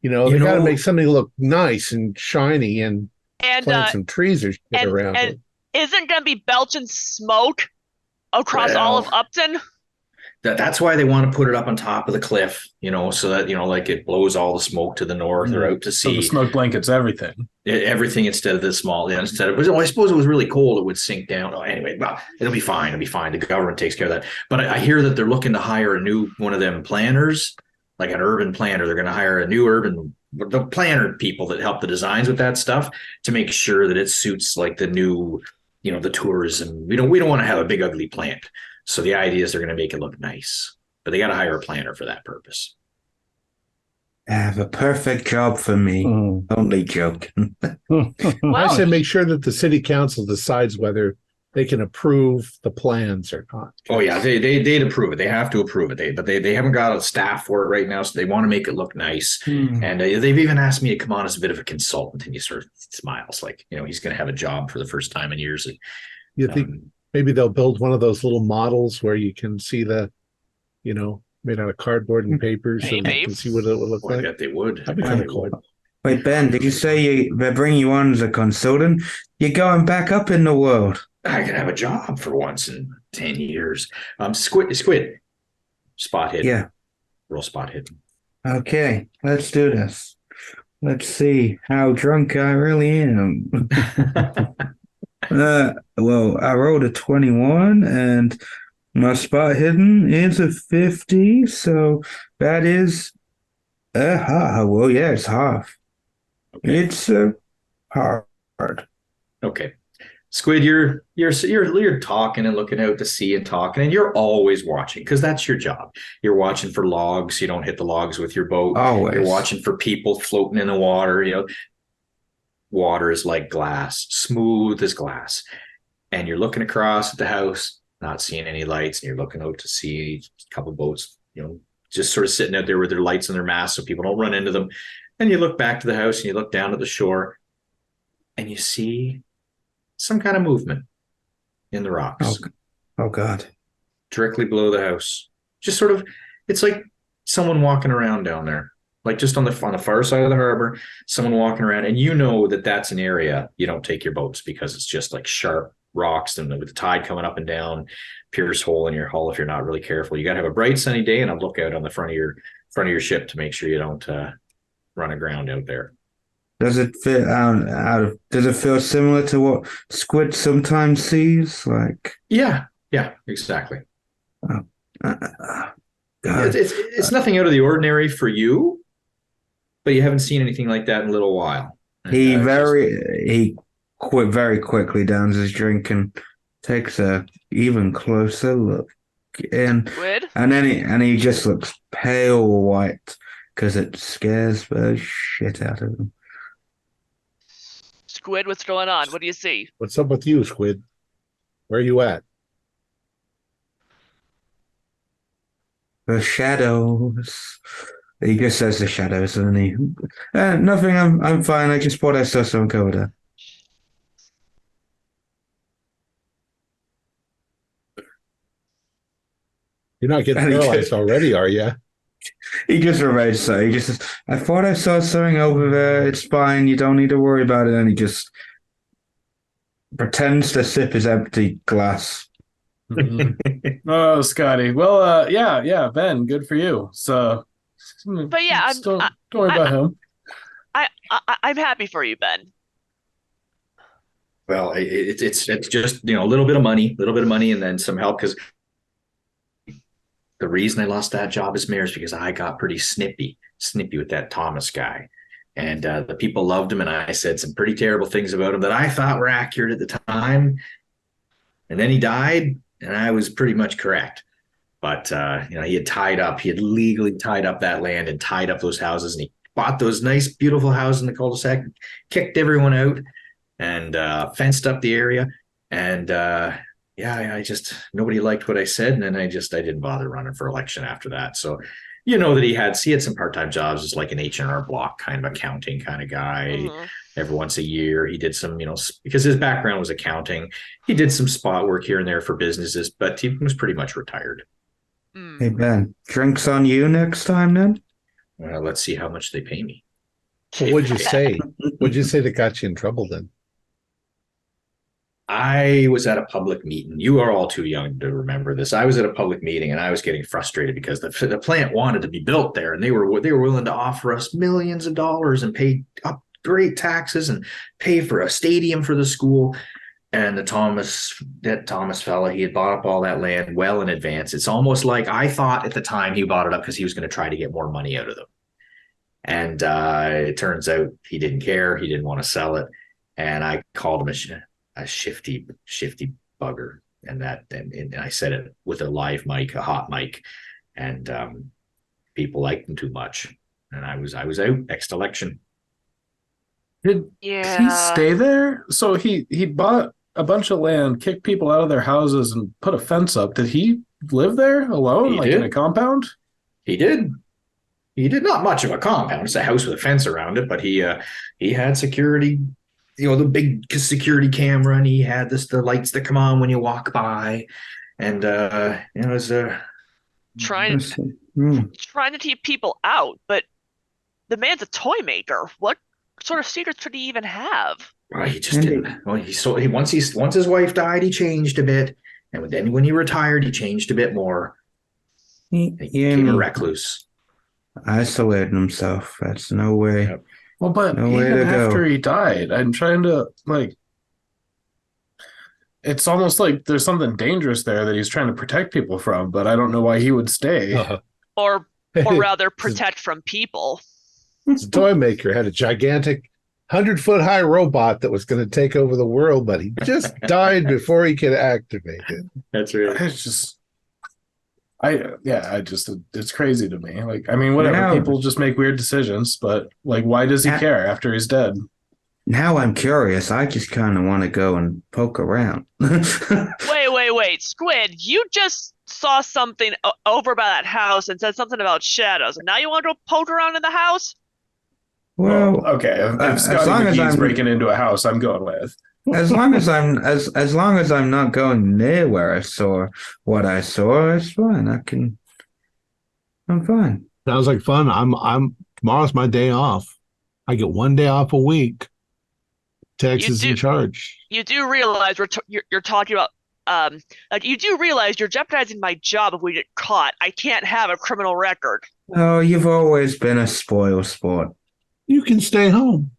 they got to make something look nice and shiny and and plant some trees or shit around and it. isn't going to be belching smoke across all of Well, Upton? That's why they want to put it up on top of the cliff, so that, like it blows all the smoke to the north or out to So the sea. smoke blankets everything. Everything instead of this small. Yeah, I suppose it was really cold, it would sink down. Oh, anyway, well, it'll be fine. It'll be fine. The government takes care of that. But I hear that they're looking to hire a new one of them planners, like an urban planner. They're going to hire a new the planner people that help the designs with that stuff to make sure that it suits like the new, the tourism. We don't want to have a big ugly plant. So the idea is they're going to make it look nice, but they got to hire a planner for that purpose. Have a perfect job for me. Only joking. I Well, say make sure that the city council decides whether they can approve the plans or not. Oh yeah, they'd approve it. They have to approve it. But they haven't got a staff for it right now, so they want to make it look nice. And they've even asked me to come on as a bit of a consultant. And he sort of smiles, like he's going to have a job for the first time in years. You think maybe they'll build one of those little models where you can see made out of cardboard and paper, so you Maybe. can see what it would look I like. bet they would. That'd be kind of cool. Wait, Ben, did you say they're bringing you on as a consultant? You're going back up in the world. I could have a job for once in 10 years. Squid. Spot hidden. Yeah. Real spot hidden. Okay, let's do this. Let's see how drunk I really am. Well, I rolled a 21 and my spot hidden is a 50, so that is well, yeah, it's half. Okay. It's hard. Okay. Squid, you're talking and looking out to sea and talking, and you're always watching because that's your job. You're watching for logs. You don't hit the logs with your boat. Always. You're watching for people floating in the water. Water is like glass, smooth as glass. And you're looking across at the house, not seeing any lights, and you're looking out to see a couple boats, just sort of sitting out there with their lights and their masts so people don't run into them. And you look back to the house and you look down at the shore and you see some kind of movement in the rocks. Oh God. Directly below the house. Just sort of, it's like someone walking around down there. Like just on the far side of the harbor, someone walking around, and that's an area you don't take your boats because it's just like sharp rocks, and with the tide coming up and down, pierce hole in your hull if you're not really careful. You got to have a bright sunny day and a lookout on the front of your ship to make sure you don't run aground out there. Does it fit does it feel similar to what squid sometimes sees? Like, yeah, exactly. God. It's nothing out of the ordinary for you, but you haven't seen anything like that in a little while. He very quickly downs his drink and takes a even closer look in, Squid? and then he just looks pale white because it scares the shit out of him. Squid, what's going on? What do you see? What's up with you, Squid? Where are you at? The shadows. He just says the shadows, and he nothing. I'm fine. I just thought I saw something over there. You're not getting paralyzed already, are you? He just remains so. He just says, I thought I saw something over there. It's fine. You don't need to worry about it. And he just pretends to sip his empty glass. Oh, Scotty. Well, yeah, Ben, good for you. So, But yeah, don't worry about him. I'm happy for you, Ben. Well, it's just a little bit of money, and then some help, because the reason I lost that job as mayor is because I got pretty snippy with that Thomas guy, and the people loved him, and I said some pretty terrible things about him that I thought were accurate at the time, and then he died, and I was pretty much correct. But he had legally tied up that land and tied up those houses, and he bought those nice, beautiful houses in the cul-de-sac, kicked everyone out, and fenced up the area, and I just, nobody liked what I said, and then I didn't bother running for election after that. So that he had some part-time jobs as like an H&R Block kind of accounting kind of guy. Mhm. Every once a year he did some, because his background was accounting, he did some spot work here and there for businesses, but he was pretty much retired. Hey Ben, drinks on you next time then? Well, let's see how much they pay me. So what'd you say? What'd you say that got you in trouble then? I was at a public meeting. You are all too young to remember this. I was at a public meeting and I was getting frustrated because the plant wanted to be built there, and they were willing to offer us millions of dollars and pay up great taxes and pay for a stadium for the school. And that Thomas fella, he had bought up all that land well in advance. It's almost like I thought at the time he bought it up because he was going to try to get more money out of them. And it turns out he didn't care. He didn't want to sell it. And I called him a shifty bugger. And I said it with a live mic, a hot mic. And people liked him too much. And I was out next election. Did he stay there? So he bought a bunch of land, kicked people out of their houses, and put a fence up. Did he live there alone, in a compound? He did. He did not much of a compound. It's a house with a fence around it, but he had security, the big security camera, and he had the lights that come on when you walk by, and it was Trying to keep people out, but the man's a toy maker. What sort of secrets could he even have? Well, he just didn't. Well, once his wife died, he changed a bit, and then when he retired, he changed a bit more. He became a recluse. Isolating himself. That's no way. Yep. Well, but No way even to go. after he died, I'm trying to it's almost like there's something dangerous there that he's trying to protect people from, but I don't know why he would stay. Or rather protect from people. It's a toy maker, had a gigantic 100-foot high robot that was going to take over the world, but he just died before he could activate it. That's right. It's crazy to me. Like, I mean, whatever, Now- people just make weird decisions, but like, why does he care after he's dead? Now I'm curious. I just kind of want to go and poke around. Wait, Squid, you just saw something over by that house and said something about shadows, and now you want to poke around in the house? Well, okay. If as Scotty long as McGee's I'm- breaking into a house, I'm going with. as long as I'm not going near where I saw what I saw, it's fine. I'm fine. Sounds like fun. Tomorrow's my day off. I get 1 day off a week. Tex is in charge. You do realize you're talking about like you do realize you're jeopardizing my job if we get caught. I can't have a criminal record. Oh, you've always been a spoil sport. You can stay home.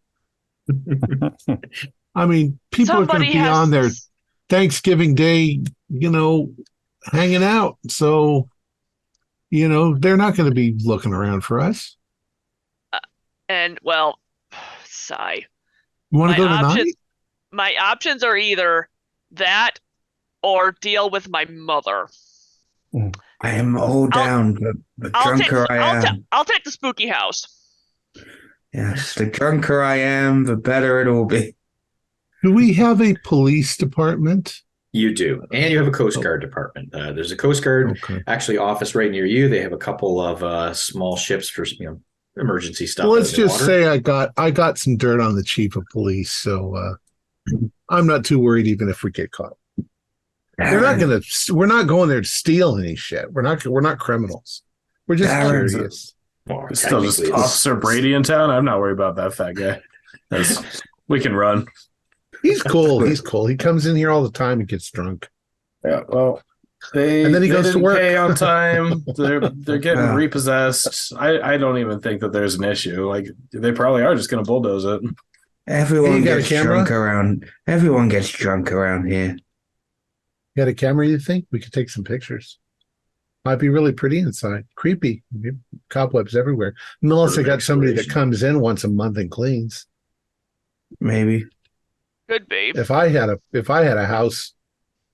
I mean, people are going to be on their Thanksgiving Day, hanging out. So, they're not going to be looking around for us. And well, sigh. You want to go tonight? My options are either that or deal with my mother. I am all down, the drunker I am. I'll take the spooky house. Yes, the drunker I am, the better it will be. Do we have a police department? You do. And you have a Coast Guard department. There's a Coast Guard actually office right near you. They have a couple of small ships for emergency stuff. Well, let's just say I got some dirt on the chief of police, so I'm not too worried even if we get caught. We're not going there to steal any shit. We're not criminals. We're just curious. Well, It's still just Officer Brady in town. I'm not worried about that fat guy. We can run. He's cool. He comes in here all the time and gets drunk. Yeah, well, and then he goes to work. Pay on time. They're getting repossessed. I don't even think that there's an issue. Like, they probably are just going to bulldoze it. Everyone gets drunk around. Everyone gets drunk around here. You got a camera, you think? We could take some pictures. Might be really pretty inside. Creepy. Cobwebs everywhere. Unless I got somebody that comes in once a month and cleans. Maybe. Could be. If I had a house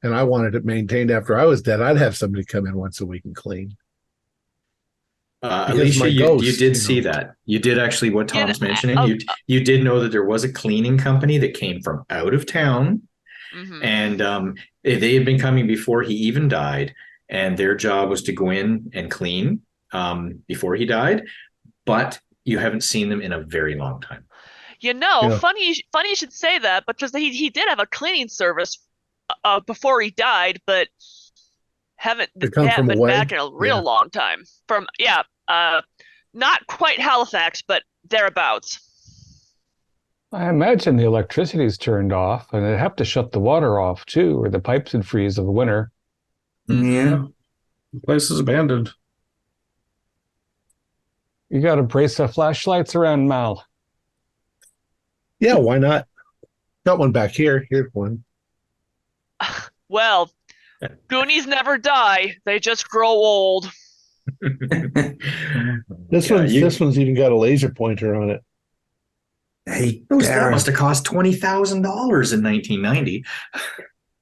and I wanted it maintained after I was dead, I'd have somebody come in once a week and clean. Alicia, you did see that. You did actually what Tom's mentioning. You did know that there was a cleaning company that came from out of town. Mm-hmm. And they had been coming before he even died. And their job was to go in and clean before he died. But you haven't seen them in a very long time. Funny you should say that, because he did have a cleaning service before he died, but they haven't been back in a real long time. Not quite Halifax, but thereabouts. I imagine the electricity's turned off, and they'd have to shut the water off too, or the pipes would freeze in the winter. Yeah. The place is abandoned. You got a brace of flashlights around, Mal. Yeah, why not? Got one back here. Here's one. Well, Goonies never die. They just grow old. This one's even got a laser pointer on it. Hey, that must have cost $20,000 in 1990.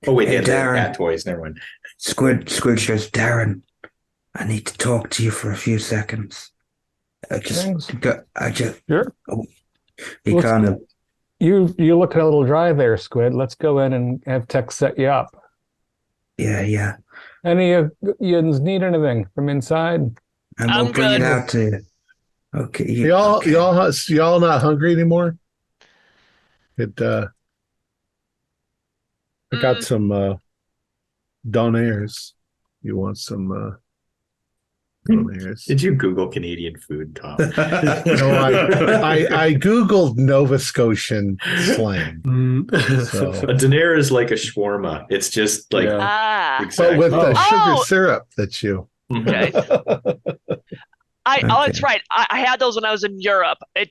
Oh wait, they had cat toys. Never mind. Squid says, Darren, I need to talk to you for a few seconds. Sure. He kind of. You look a little dry there, Squid. Let's go in and have Tex set you up. Yeah. Any of you need anything from inside? And we'll bring it out to you. Okay. Y'all not hungry anymore? I got some Donairs. You want some Donairs? Did you Google Canadian food, Tom? No, I Googled Nova Scotian slang. So. A donair is like a shawarma. It's just like but with the sugar syrup that you. Okay. That's right. I had those when I was in Europe. I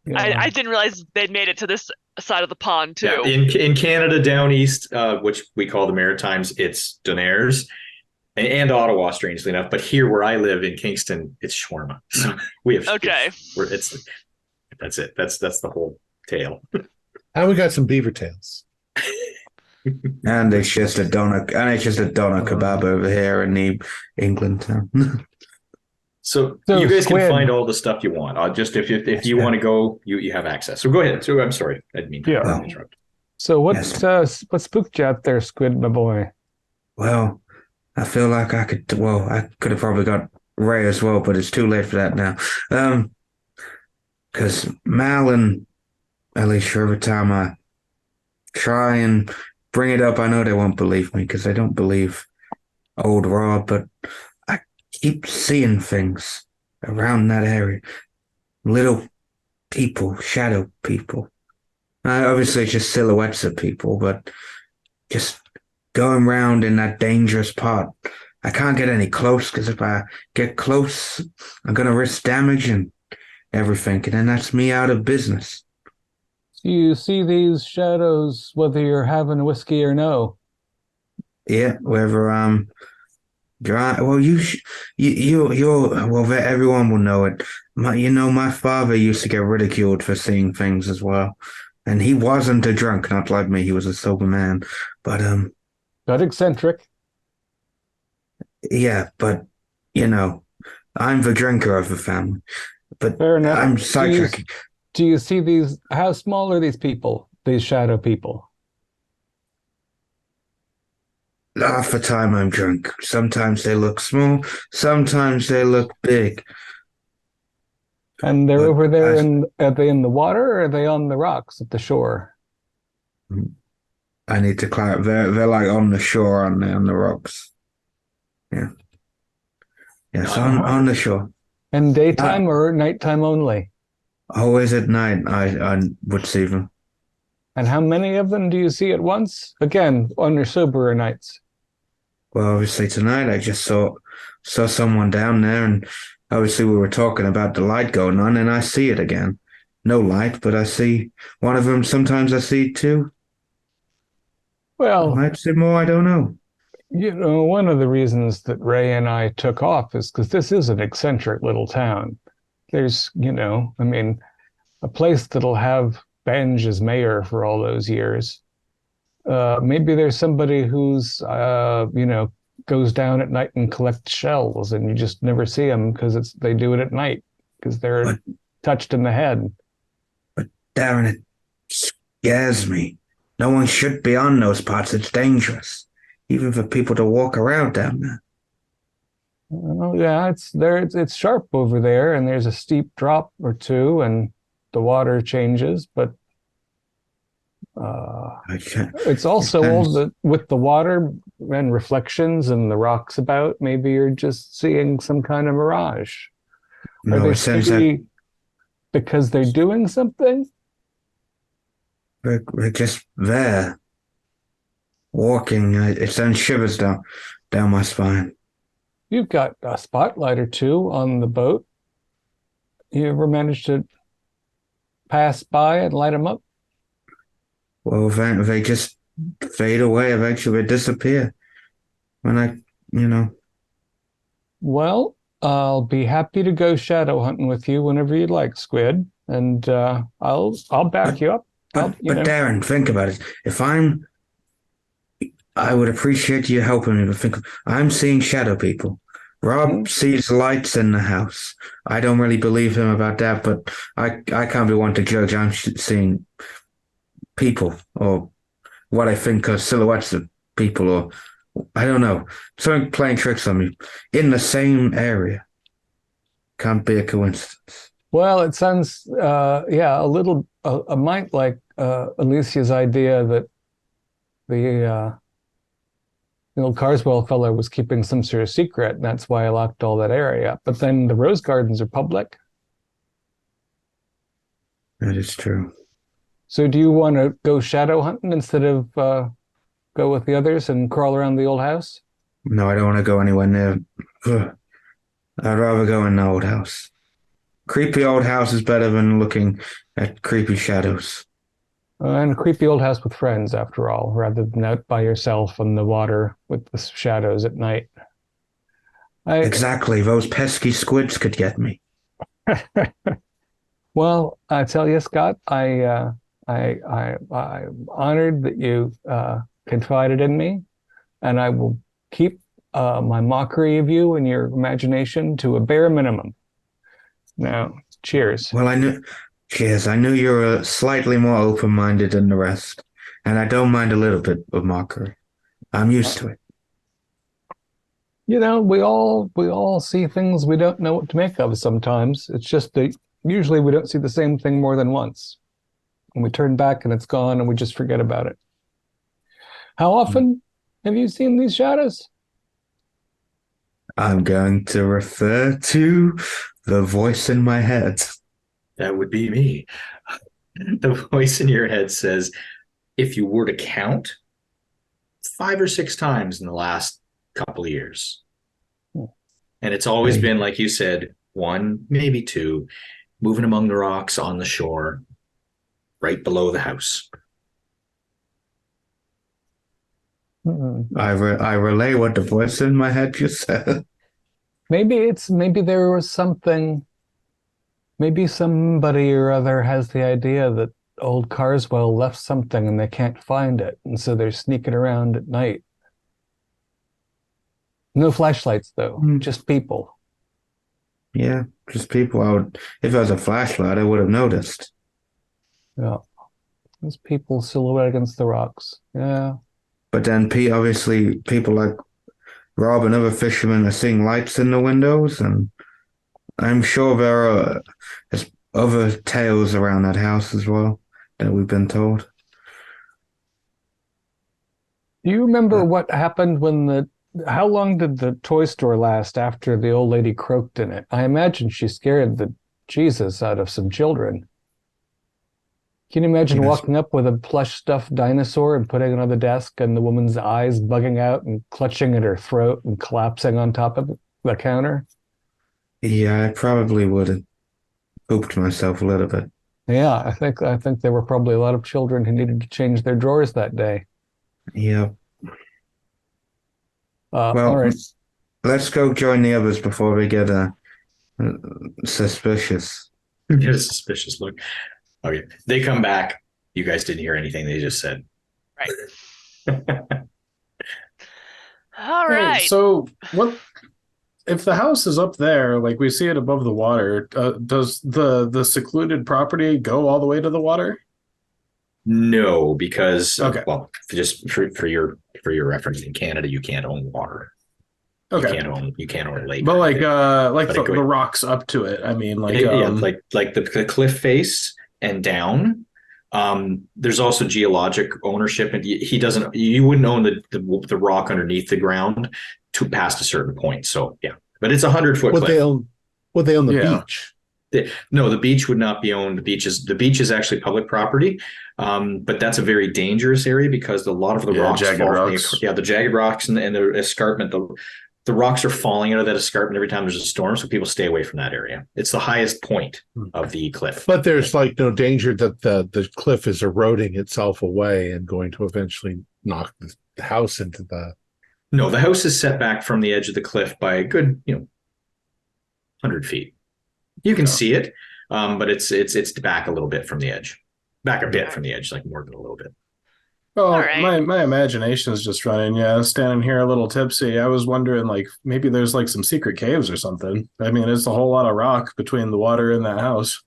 didn't realize they'd made it to this side of the pond too. Yeah, in Canada down east, which we call the Maritimes, it's donairs, and Ottawa, strangely enough. But here, where I live in Kingston, it's shawarma. So we have That's it. That's the whole tale. And we got some beaver tails. And it's just a doner kebab over here in the England town. So So, you guys Squid. can find all the stuff you want. I'll just if you want to go, you have access. So go ahead. So I'm sorry, I didn't mean to Yeah. interrupt. So what Yes. what spooked you out there, Squid, my boy? Well, I feel like I could have probably got Ray as well, but it's too late for that now. Because Mal and Alicia, every time I try and bring it up, I know they won't believe me because they don't believe old Rob, but I keep seeing things around that area. Little people, shadow people. Obviously, it's just silhouettes of people, but just going round in that dangerous part. I can't get any close because if I get close, I'm going to risk damaging everything, and then that's me out of business. You see these shadows whether you're having whiskey or no. Yeah, whether well, everyone will know it. My father used to get ridiculed for seeing things as well, and he wasn't a drunk, not like me. He was a sober man, but Not eccentric. yeah, but I'm the drinker of the family. But Fair enough. I'm sidetracking. Do you see these? How small are these people? These shadow people? Half the time I'm drunk. Sometimes they look small. Sometimes they look big. And they're But over there are they in the water or are they on the rocks at the shore? I need to climb. They're like on the shore on the rocks. Yeah. Yes, on the shore. And daytime or nighttime only? Always at night I would see them. And how many of them do you see at once? Again, on your soberer nights. Well, obviously tonight I just saw someone down there, and obviously we were talking about the light going on, and I see it again. No light, but I see one of them. Sometimes I see two. I Well, might see more. I don't know. one of the reasons that Ray and I took off is because this is an eccentric little town. There's, I mean, a place that'll have Benj as mayor for all those years. Maybe there's somebody who's, goes down at night and collects shells, and you just never see them because they do it at night because they're touched in the head. But Darren, it scares me. No one should be on those parts. It's dangerous, even for people to walk around down there. Oh yeah, it's there. It's sharp over there, and there's a steep drop or two, and the water changes. But it's also all with the water and reflections and the rocks about. Maybe you're just seeing some kind of mirage. Are they it seems that because they're doing something? we're just there, walking. It sends shivers down my spine. You've got a spotlight or two on the boat. You ever manage to pass by and light them up? Well, they just fade away. Eventually, they disappear. When Well, I'll be happy to go shadow hunting with you whenever you'd like, Squid, and I'll back you up. But Darren, think about it. I would appreciate you helping me, but I'm seeing shadow people. Rob sees lights in the house. I don't really believe him about that, but I can't be one to judge. I'm seeing people, or what I think are silhouettes of people, or I don't know. Something playing tricks on me in the same area. Can't be a coincidence. Well, it sounds, a little, a mite like Alicia's idea that the old Carswell fellow was keeping some sort of secret, and that's why I locked all that area up. But then the rose gardens are public. That is true. So do you want to go shadow hunting instead of go with the others and crawl around the old house? No, I don't want to go anywhere near. I'd rather go in the old house. Creepy old house is better than looking at creepy shadows. And a creepy old house with friends, after all, rather than out by yourself in the water with the shadows at night. Exactly. Those pesky squids could get me. Well, I tell you, Scott, I'm honored that you confided in me, and I will keep my mockery of you and your imagination to a bare minimum. Now, cheers. Well, cheers. I knew you were slightly more open-minded than the rest, and I don't mind a little bit of mockery. I'm used to it. You know, we all see things we don't know what to make of sometimes. It's just that usually we don't see the same thing more than once. And we turn back and it's gone and we just forget about it. How often have you seen these shadows? I'm going to refer to the voice in my head. That would be me. The voice in your head says, if you were to count, 5 or 6 times in the last couple of years. And it's always been, like you said, 1, maybe 2, moving among the rocks on the shore, right below the house. I relay what the voice in my head just said. Maybe there was something. Maybe somebody or other has the idea that old Carswell left something and they can't find it, and so they're sneaking around at night. No flashlights, though, just people. Yeah, just people. If there was a flashlight, I would have noticed. Yeah, there's people silhouetted against the rocks. Yeah. But then, obviously, people like Rob and other fishermen are seeing lights in the windows, and I'm sure there's other tales around that house as well that we've been told. Do you remember what happened when how long did the toy store last after the old lady croaked in it? I imagine she scared the Jesus out of some children. Can you imagine walking up with a plush stuffed dinosaur and putting it on the desk and the woman's eyes bugging out and clutching at her throat and collapsing on top of the counter? Yeah, I probably would have pooped myself a little bit. Yeah, I think there were probably a lot of children who needed to change their drawers that day. Yeah. Well, all right. Let's go join the others before we get suspicious. Get a suspicious look. Okay, they come back. You guys didn't hear anything they just said. Right. All right. So what if the house is up there, like we see it above the water, does the secluded property go all the way to the water? No, because okay. Well, just for your reference, in Canada you can't own water. Okay. You can't own a lake. But like the rocks up to it. I mean, like the cliff face and down. There's also geologic ownership, and you wouldn't own the rock underneath the ground to past a certain point. So yeah, but it's 100-foot cliff. Would they own the beach? No, the beach would not be owned. The beach is actually public property, but that's a very dangerous area because a lot of the rocks jagged fall. Rocks. The jagged rocks and the escarpment. The rocks are falling out of that escarpment every time there's a storm, so people stay away from that area. It's the highest point of the cliff. But there's like no danger that the cliff is eroding itself away and going to eventually knock the house into the... No, the house is set back from the edge of the cliff by a good 100 feet. You can see it, but it's back a little bit from the edge. Back a bit from the edge, like more than a little bit. Well, right. my imagination is just running. Yeah, standing here a little tipsy. I was wondering, like, maybe there's like some secret caves or something. I mean, it's a whole lot of rock between the water and that house.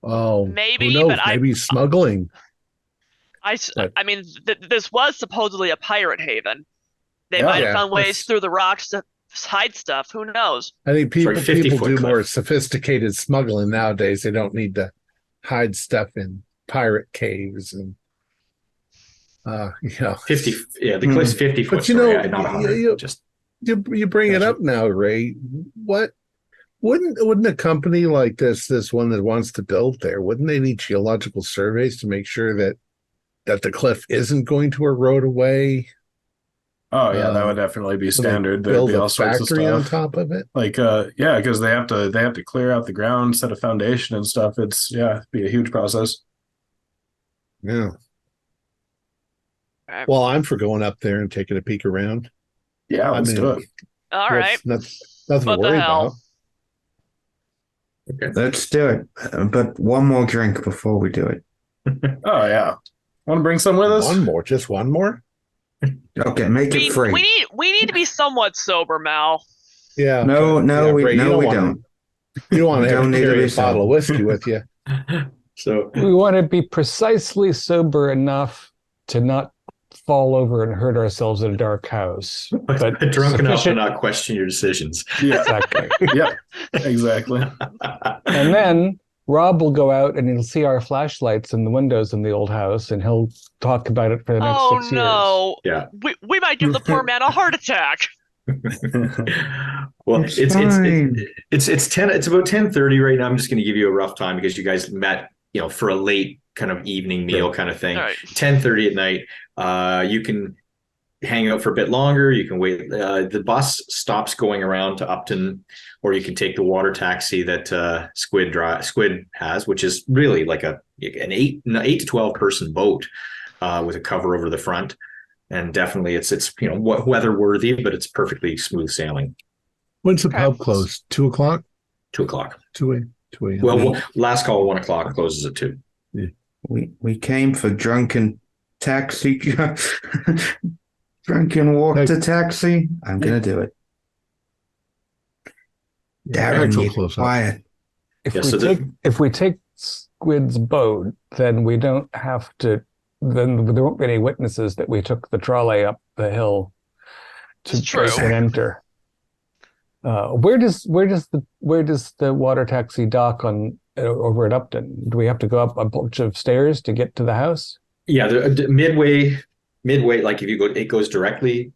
Oh, maybe, who knows? but maybe smuggling. I mean, this was supposedly a pirate haven. They might have found ways through the rocks to hide stuff. Who knows? I think people do more cliff. sophisticated smuggling nowadays. They don't need to hide stuff in pirate caves and 50. Yeah, the cliff's 50 foot. But not 100. You bring it up now, Ray. What wouldn't a company like this one that wants to build there, wouldn't they need geological surveys to make sure that the cliff isn't going to erode away? Oh yeah, that would definitely be standard. There'd be all sorts of stuff on top of it. Like because they have to clear out the ground, set a foundation and stuff. It'd be a huge process. Yeah. Well, I'm for going up there and taking a peek around. Yeah, let's do it. All right. Nothing to worry about. Okay. Let's do it. But one more drink before we do it. Oh yeah. Want to bring some with us? One more, just one more. Okay, make it free. We need to be somewhat sober, Mal. Yeah. No, we Ray, don't. You don't want to Don't need to carry be a bottle of sober. whiskey with you. So We want to be precisely sober enough to not fall over and hurt ourselves in a dark house. But drunk enough to sufficient- not question your decisions. Yeah. Exactly. Yep. Exactly. And then Rob will go out and he'll see our flashlights in the windows in the old house, and he'll talk about it for the next Oh 6 years. no. Yeah. We might give the poor man a heart attack. Well, It's it's fine. it's about 10:30 right now. I'm just going to give you a rough time because you guys met, for a late kind of evening meal kind of thing. All right. 10:30 at night. You can hang out for a bit longer. You can wait. The bus stops going around to Upton, or you can take the water taxi that Squid has, which is really like an 8 to 12 person boat with a cover over the front. And definitely it's weather worthy, but it's perfectly smooth sailing. When's the Okay. pub close? 2 o'clock? 2 o'clock. 2 a.m. Well, last call 1 o'clock, closes at 2. We came for drunken taxi. Drunken walk to taxi. I'm gonna do it. Darren, Axel you close up. quiet. If we take Squid's boat, then we don't have to. Then there won't be any witnesses that we took the trolley up the hill to It's true. break and enter. Where does the water taxi dock on over at Upton? Do we have to go up a bunch of stairs to get to the house? Yeah, midway, like if you go, it goes directly.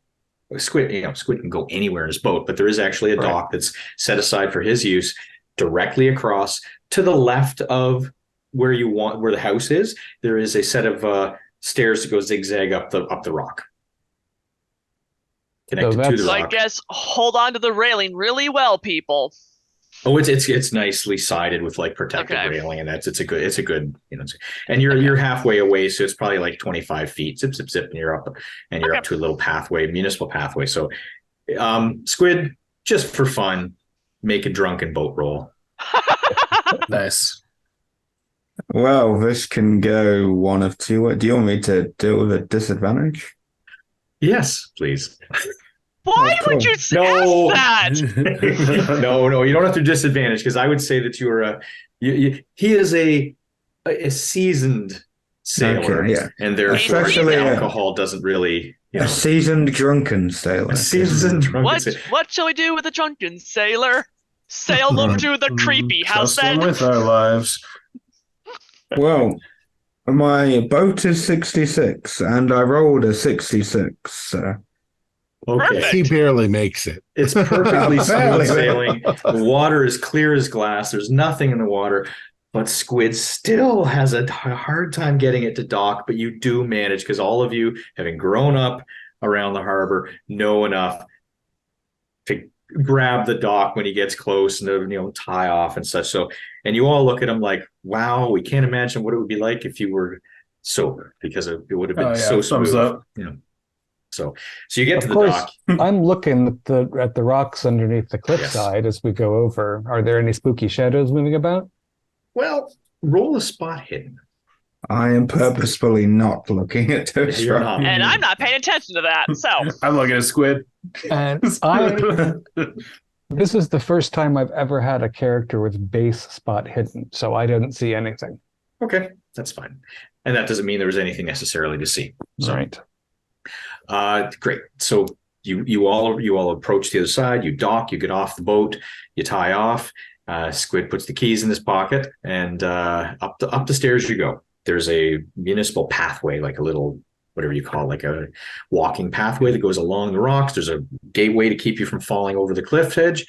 Squid can go anywhere in his boat, but there is actually a dock that's set aside for his use directly across to the left of where the house is. There is a set of stairs that go zigzag up the rock, connected to the So rock. I guess hold on to the railing really well, people. Oh, it's nicely sided with like protective Okay. railing, and it's a good and you're halfway away, so it's probably like 25 feet, zip, and you're up to a little pathway, municipal pathway. So, Squid, just for fun, make a drunken boat roll. Nice. Well, this can go one of two. Do you want me to do it with a disadvantage? Yes, please. Why Oh, cool. would you No. ask that? No, you don't have to disadvantage because I would say that you are he is a seasoned sailor, Okay, yeah. and therefore Especially, alcohol doesn't really, A seasoned drunken sailor. a seasoned drunken What sailor. what shall we do with a drunken sailor? Sail them to the creepy house Trust them then. with our lives. Well, my boat is 66, and I rolled a 66. Okay. Perfect. He barely makes it. It's perfectly smooth Barely. sailing. The water is clear as glass. There's nothing in the water, but Squid still has a hard time getting it to dock. But you do manage because all of you, having grown up around the harbor, know enough to grab the dock when he gets close and tie off and such. So, and you all look at him like, "Wow, we can't imagine what it would be like if you were sober, because it would have been so thumbs smooth." up. So you get to Of the course, dock. I'm looking at the rocks underneath the cliffside as we go over. Are there any spooky shadows moving about? Well, roll a spot hidden. I am purposefully not looking at those You're rocks. not. And I'm not paying attention to that. So I'm looking at Squid. And this is the first time I've ever had a character with base spot hidden, so I didn't see anything. Okay, that's fine. And that doesn't mean there was anything necessarily to see. So, Right. great. So you all approach the other side. You dock. You get off the boat. You tie off. Squid puts the keys in his pocket, and up the stairs you go. There's a municipal pathway, like a little, whatever you call it, like a walking pathway that goes along the rocks. There's a gateway to keep you from falling over the cliff edge.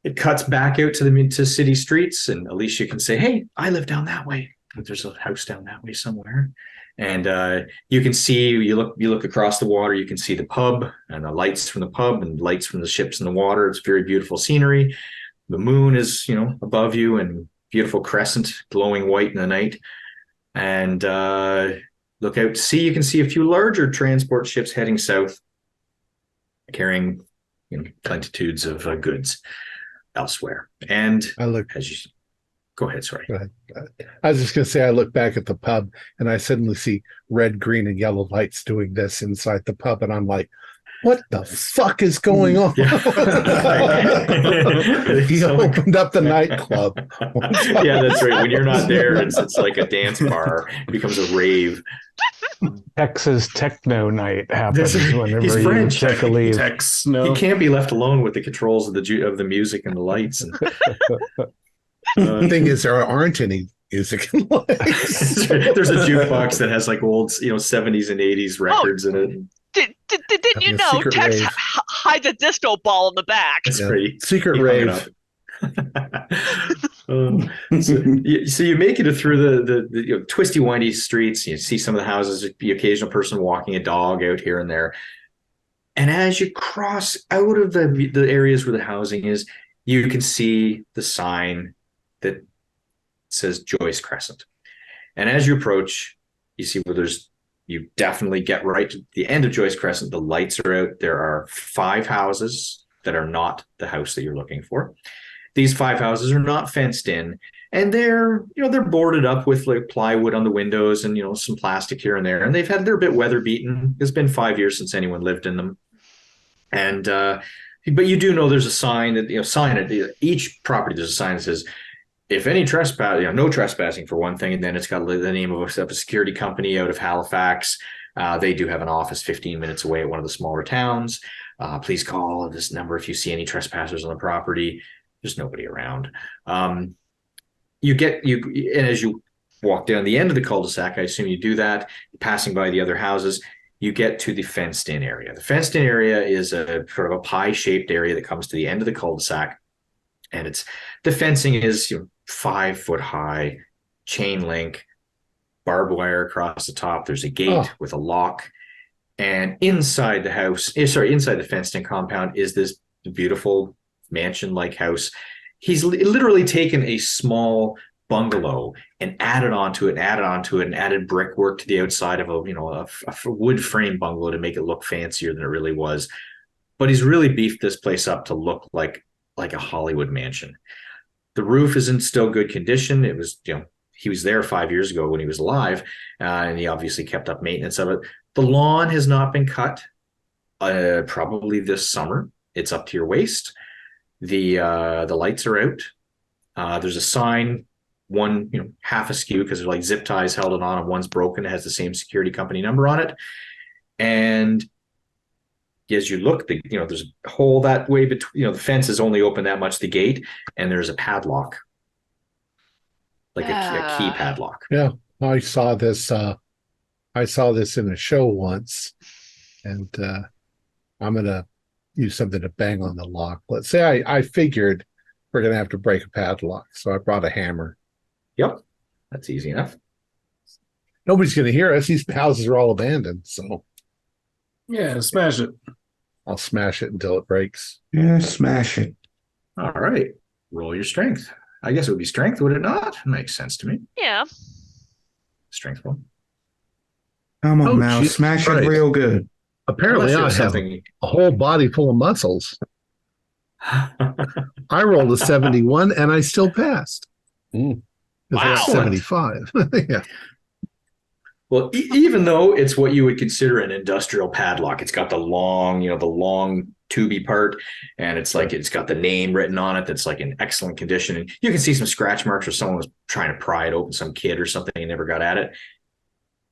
It cuts back out to city streets, and Alicia can say, "Hey, I live down that way. There's a house down that way somewhere." And you can see, you look across the water, you can see the pub and the lights from the pub and lights from the ships in the water. It's very beautiful scenery. The moon is, above you, and beautiful crescent glowing white in the night. And look out to sea. You can see a few larger transport ships heading south, carrying plenitudes of goods. elsewhere. And I look. as you go ahead, sorry. Go ahead. I was just going to say, I look back at the pub and I suddenly see red, green, and yellow lights doing this inside the pub, and I'm like, what the fuck is going on? Yeah. He opened up the nightclub. Yeah, that's right. When you're not there, it's like a dance bar. It becomes a rave. Texas techno night happens whenever He's you French. take a leave. Techno. He can't be left alone with the controls of the music and the lights. The thing is, there aren't any music lights. There's a jukebox that has like old, 70s and 80s records in it. Didn't you A know secret Tex rave. hide the disco ball in the back? That's Yeah. pretty. Secret he hung it rave. So you make it through the twisty, windy streets. You see some of the houses, the occasional person walking a dog out here and there. And as you cross out of the areas where the housing is, you can see the sign that says Joyce Crescent. And as you approach, you see where you definitely get right to the end of Joyce Crescent. The lights are out. There are 5 houses that are not the house that you're looking for. These 5 houses are not fenced in, and they're boarded up with like plywood on the windows and some plastic here and there. And they're a bit weather beaten. It's been 5 years since anyone lived in them. And but you do know there's a sign that sign at each property. There's a sign that says, if any trespass, no trespassing for one thing, and then it's got the name of a security company out of Halifax. They do have an office 15 minutes away at one of the smaller towns. Please call this number if you see any trespassers on the property. There's nobody around. And as you walk down the end of the cul-de-sac, I assume you do that, passing by the other houses, you get to the fenced-in area. The fenced-in area is a sort of a pie-shaped area that comes to the end of the cul-de-sac, and the fencing is 5 foot high, chain link, barbed wire across the top. There's a gate with a lock, and inside the fenced-in compound is this beautiful mansion-like house. He's literally taken a small bungalow and added onto it and added brickwork to the outside of a wood frame bungalow to make it look fancier than it really was. But he's really beefed this place up to look like a Hollywood mansion. The roof is in still good condition. It was, he was there 5 years ago when he was alive, and he obviously kept up maintenance of it. The lawn has not been cut, probably this summer. It's up to your waist. The lights are out. There's a sign, one half askew because there's like zip ties held it on, and one's broken. It has the same security company number on it. And as you look, there's a hole that way between. The fence is only open that much, the gate, and there's a padlock, like a key padlock. Yeah, I saw this. I saw this in a show once, and I'm gonna use something to bang on the lock. Let's say I figured we're gonna have to break a padlock, so I brought a hammer. Yep, that's easy enough. Nobody's gonna hear us. These houses are all abandoned, so Yeah, smash it. I'll smash it until it breaks. Yeah, smash it. All right, roll your strength. I guess it would be strength, would it not? Makes sense to me. Yeah. Strength roll. Come on Oh, now, Jesus smash Christ. it real good. Apparently, I have a whole body full of muscles. I rolled a 71 and I still passed. Mm. Wow. Wow. 75. Yeah. Well, even though it's what you would consider an industrial padlock, it's got the long tubey part, and it's got the name written on it that's like in excellent condition. And you can see some scratch marks where someone was trying to pry it open, some kid or something, and never got at it.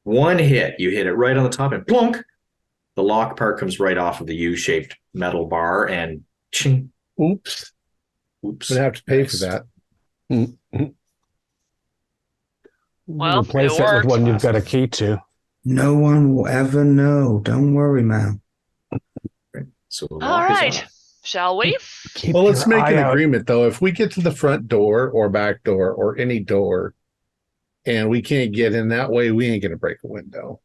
One hit, you hit it right on the top, and plunk, the lock part comes right off of the U-shaped metal bar, and ching. Oops. Oops. Gonna have to pay Nice. for that. Mm-hmm. Well, Replace it it with worked. one you've got a key to. No one will ever know. Don't worry, man. So the All lock is right. off. Shall we? Keep Well, let's your make eye an out. agreement, though. If we get to the front door or back door or any door and we can't get in that way, we ain't going to break a window.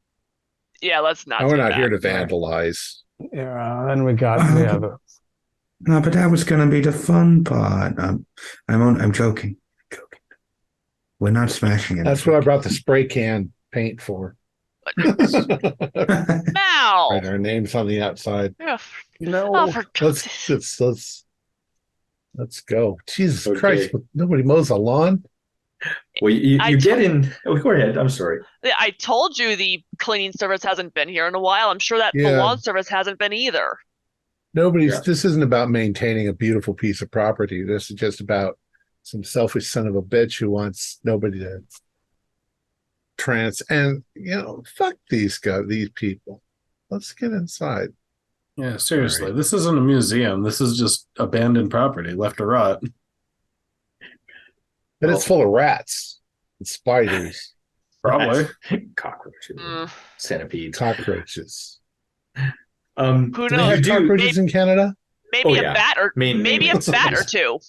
Yeah, let's not. And we're do not that. here to vandalize. Yeah, then we got the No, but that was going to be the fun part. I'm joking. We're not smashing it. That's what I brought the spray can paint for. Now. Write our names on the outside. Yeah. no. Oh, for God's sake. Let's Let's go. Jesus Okay. Christ! Nobody mows the lawn. Well, you I get in. Oh, go ahead. I'm sorry. I told you the cleaning service hasn't been here in a while. I'm sure that the Yeah. lawn service hasn't been either. Nobody's. Yeah. This isn't about maintaining a beautiful piece of property. This is just about some selfish son of a bitch who wants nobody to and fuck these people. Let's get inside. Yeah, seriously. Alright. This isn't a museum. This is just abandoned property left to rot. But it's full of rats and spiders, Probably. Cockroaches, Mm. centipedes. cockroaches. Who Do they knows? have cockroaches in Canada? Maybe Oh, a yeah. bat or maybe a bat or two.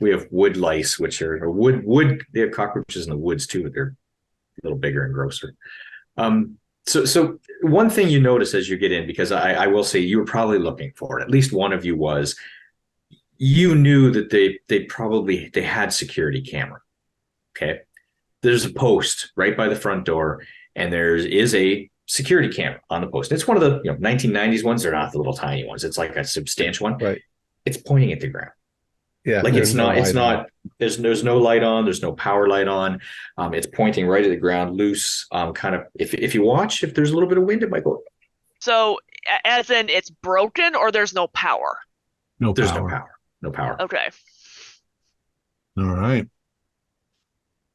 We have wood lice, which are wood. They have cockroaches in the woods too, but they're a little bigger and grosser. So one thing you notice as you get in, because I will say you were probably looking for it, at least one of you was, you knew that they had security camera. Okay. There's a post right by the front door, and there is a security camera on the post. It's one of the 1990s ones. They're not the little tiny ones. It's like a substantial one. Right. It's pointing at the ground. Yeah. Like there's no it's light on. not, there's no light on, there's no power light on. It's pointing right at the ground, loose. Kind of, if you watch, if there's a little bit of wind, it might go. So, as in it's broken or there's no power? There's no power. No power. Okay. All right.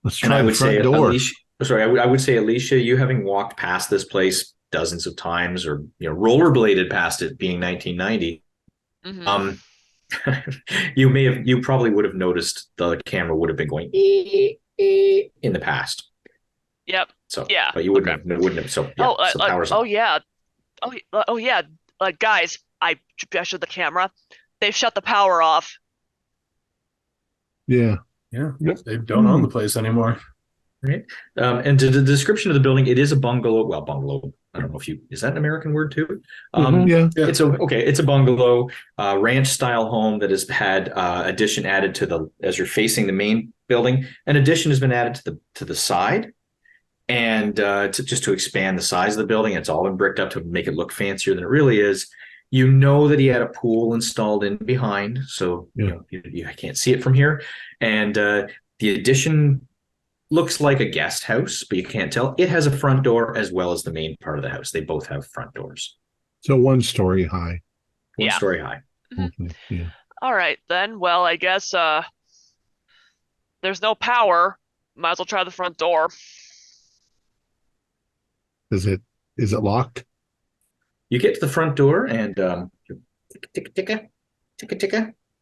Let's And try I the would say, front door. Alicia, sorry, I would say, Alicia, you having walked past this place dozens of times, or rollerbladed past it, being 1990, Mhm. you probably would have noticed the camera would have been going in the past. Yep. So Yeah. but you wouldn't have. So yeah, so power's on. Yeah. Oh yeah. Guys, I showed the camera. They've shut the power off. Yeah. Yeah. Yep. They don't own the place anymore. Right. And to the description of the building, it is a bungalow. Well, bungalow. I don't know if is that an American word too? Yeah. Yeah. It's a bungalow, ranch style home that has had addition added to as you're facing the main building. An addition has been added to the side, and just to expand the size of the building. It's all been bricked up to make it look fancier than it really is. You know that he had a pool installed in behind, so you can't see it from here. And the addition looks like a guest house, but you can't tell. It has a front door as well as the main part of the house. They both have front doors. So 1 story high. One story high. Okay. Yeah. All right then. Well, I guess there's no power. Might as well try the front door. Is it locked? You get to the front door and ticka.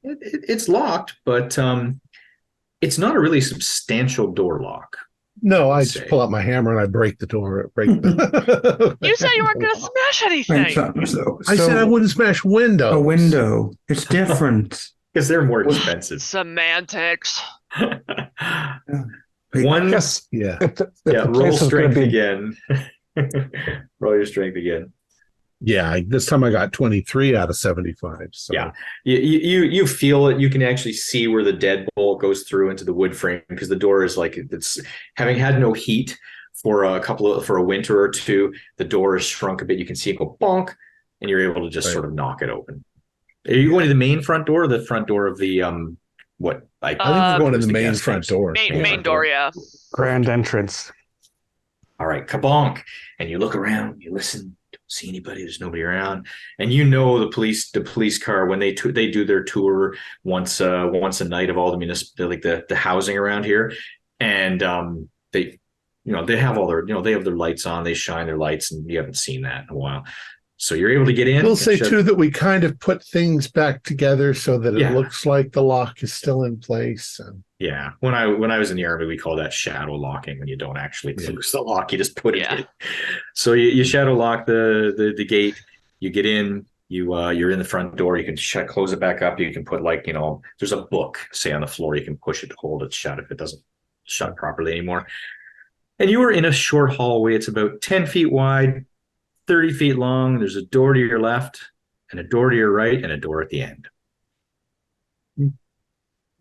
It's locked, but it's not a really substantial door lock. No, I just pull out my hammer and I break the door. You said you weren't going to smash anything. I said I wouldn't smash windows. A window. It's different. Because they're more expensive. Semantics. One. Yes. Yeah. Roll strength again. Roll your strength again. Yeah. This time I got 23 out of 75. So. Yeah. You feel it. You can actually see where the deadbolt goes through into the wood frame, because the door is like, it's having had no heat for a winter or two. The door is shrunk a bit. You can see it go bonk, and you're able to just sort of knock it open. Are you going to the main front door or the front door of the what? I think we're going to the main front door. Main door, yeah. Grand entrance. All right, kabonk. And you look around, you listen, don't see anybody, there's nobody around. And the police car, when they do their tour once a night of all the the housing around here, and they have all their they have their lights on, they shine their lights, and you haven't seen that in a while. So you're able to get in. We'll say too that we kind of put things back together so that it Yeah. looks like the lock is still in place. And Yeah, when I was in the Army, we call that shadow locking, when you don't actually close the lock, you just put it in. So you shadow lock the gate. You get in. You're in the front door. You can close it back up. You can put there's a book, say, on the floor. You can push it to hold it shut if it doesn't shut properly anymore. And you are in a short hallway. It's about 10 feet wide, 30 feet long. There's a door to your left and a door to your right and a door at the end.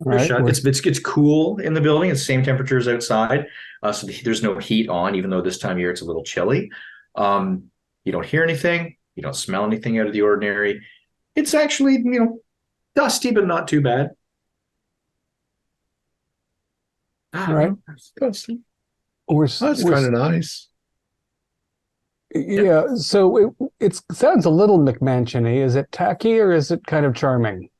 Right. It's cool in the building. It's the same temperature as outside. So there's no heat on, even though this time of year it's a little chilly. You don't hear anything. You don't smell anything out of the ordinary. It's actually, dusty, but not too bad. All right. Dusty. That's That's kind of nice. Yeah. So it sounds a little McMansion-y. Is it tacky or is it kind of charming?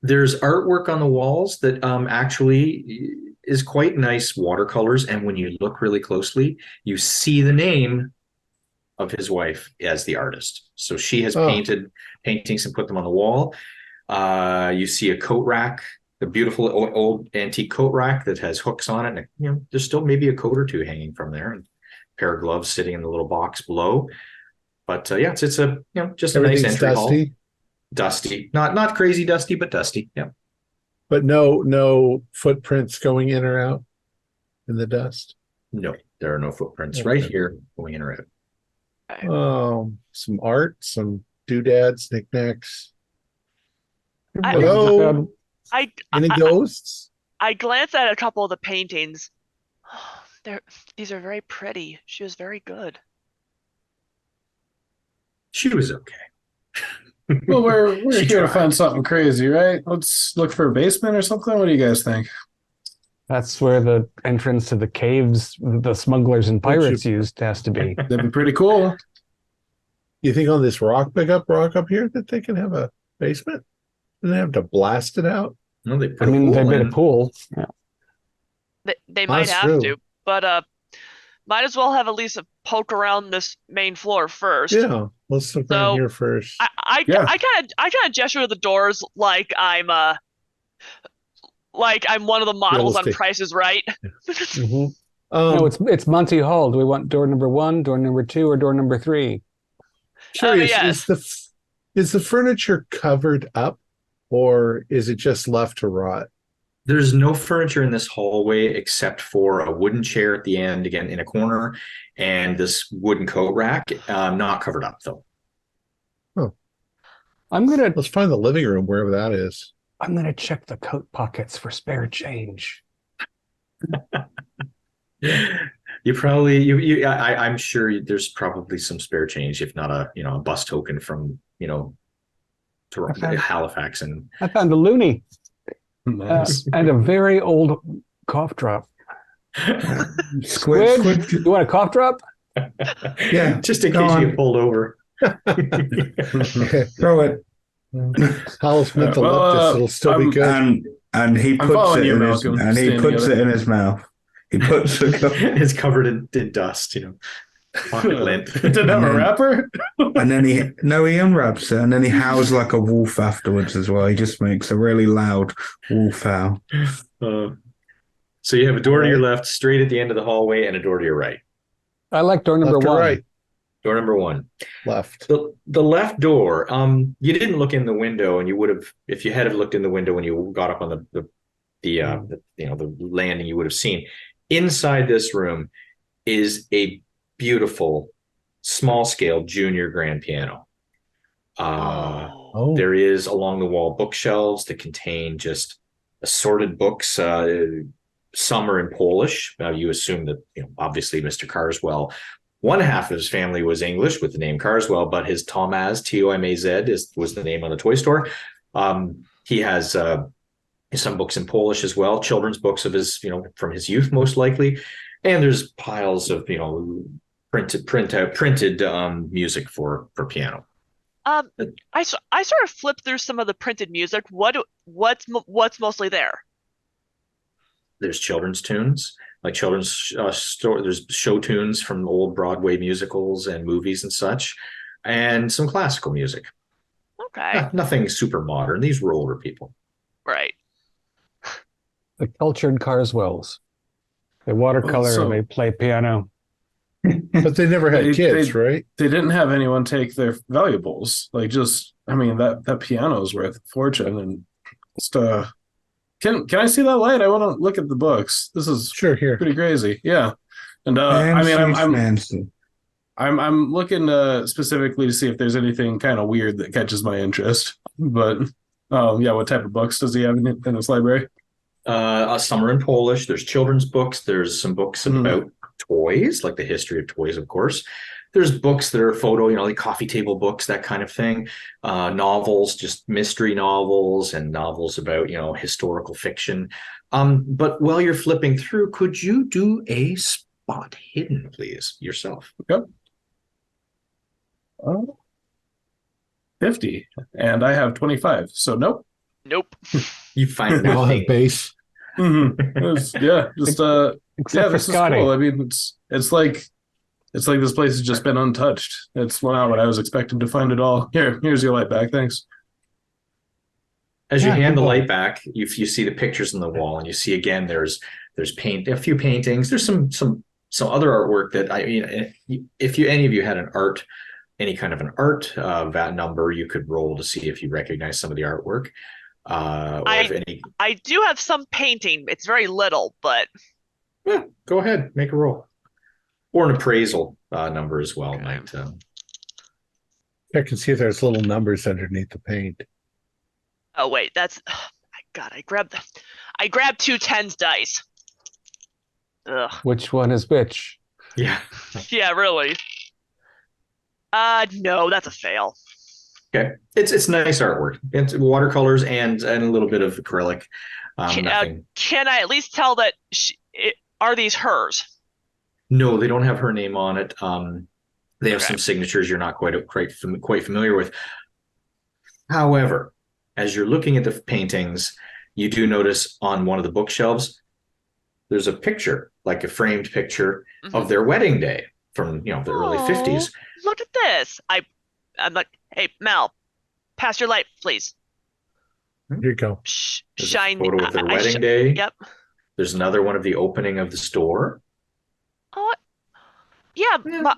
There's artwork on the walls that actually is quite nice watercolors. And when you look really closely, you see the name of his wife as the artist. So she has painted paintings and put them on the wall. You see a coat rack, the beautiful old antique coat rack that has hooks on it. And, there's still maybe a coat or two hanging from there, and a pair of gloves sitting in the little box below. But it's a just a nice entry hall. Dusty, not crazy dusty, but dusty. Yeah. But no footprints going in or out in the dust. No, there are no footprints right here going in or out. Some art, some doodads, knickknacks. Any ghosts? I glanced at a couple of the paintings. These are very pretty. She was very good. She was okay. Well, we're here to find something crazy, right? Let's look for a basement or something. What do you guys think? That's where the entrance to the caves the smugglers and pirates used has to be. That'd be pretty cool. You think on this rock up here that they can have a basement? And they have to blast it out? No, they made a pool. Yeah. They might have to, but might as well have at least a poke around this main floor first. Yeah, let's look around here first. I kind of gesture to the doors like I'm one of the models on Price is Right. Mm-hmm. No, it's Monty Hall. Do we want door number 1, door number 2, or door number 3? Curious, yes. is the furniture covered up, or is it just left to rot? There's no furniture in this hallway except for a wooden chair at the end, again in a corner, and this wooden coat rack, not covered up though. Oh, let's find the living room wherever that is. I'm gonna check the coat pockets for spare change. You probably I'm sure there's probably some spare change, if not a bus token from to Halifax. And I found a loonie. Nice. And a very old cough drop. Squid, you want a cough drop? Yeah, just in case you get pulled over. Throw it. Howell's mental it'll still be good. And he puts it in his mouth. He puts it. It's covered in dust, pocket lint. Didn't have a wrapper. And then he unwraps it, and then he howls like a wolf afterwards as well. He just makes a really loud wolf howl. So you have a door to your left, straight at the end of the hallway, and a door to your right. I like door number 1. Right. Door number 1. Left. The left door. You didn't look in the window, and you would have, if you had looked in the window when you got up on the landing, you would have seen inside this room is a beautiful small scale junior grand piano. There is along the wall bookshelves that contain just assorted books. Some are in Polish. Now you assume that obviously Mr. Carswell, one half of his family was English with the name Carswell, but his Tomaz, Tomaz, was the name on the toy store. He has some books in Polish as well, children's books of his from his youth most likely, and there's piles of printed music for piano. I sort of flipped through some of the printed music. What's mostly there? There's children's tunes, like children's there's show tunes from old Broadway musicals and movies and such, and some classical music. Okay. Nothing super modern. These were older people. Right. The cultured Carswells. They watercolor and they play piano. But they never had kids, right? They didn't have anyone take their valuables. That piano is worth a fortune. And just, can I see that light? I want to look at the books. This is pretty crazy. Yeah. And I'm looking specifically to see if there's anything kind of weird that catches my interest. But what type of books does he have in his library? Some are in Polish. There's children's books. There's some books about toys, like the history of toys, of course. There's books that are photo, like coffee table books, that kind of thing. Novels, just mystery novels, and novels about, historical fiction. But while you're flipping through, could you do a spot hidden, please, yourself? Yep. 50, and I have 25. So nope. Nope. You find We all have nothing. base. Just Except for this Scotty. is cool. I mean, it's like this place has just been untouched. It's not what I was expecting to find at all. Here's your light back. Thanks. As you Yeah, hand the keep light back, you see the pictures on the wall, and you see again there's a few paintings. There's some other artwork that if any of you had any kind of an art VAT number, you could roll to see if you recognize some of the artwork. I do have some painting. It's very little, but Yeah, go ahead, make a roll, or an appraisal number as well. Okay. Might Check and see if there's little numbers underneath the paint. oh wait, that's my God. I grabbed 2 tens dice. Ugh. Which one is which? yeah. Yeah, really. No, that's a fail. Okay, it's nice artwork. It's watercolors and a little bit of acrylic. Nothing. Can I at least tell that are these hers? No, they don't have her name on it. They have Okay. some signatures you're not quite familiar with. However, as you're looking at the paintings, you do notice on one of the bookshelves, there's a picture, like a framed picture of their wedding day from the early Aw. 50s. Look at this. I'm like, hey, Mel, pass your light, please. Here you go. There's Shine. a photo of their wedding day. Yep. There's another one of the opening of the store. Oh, yeah. Yeah.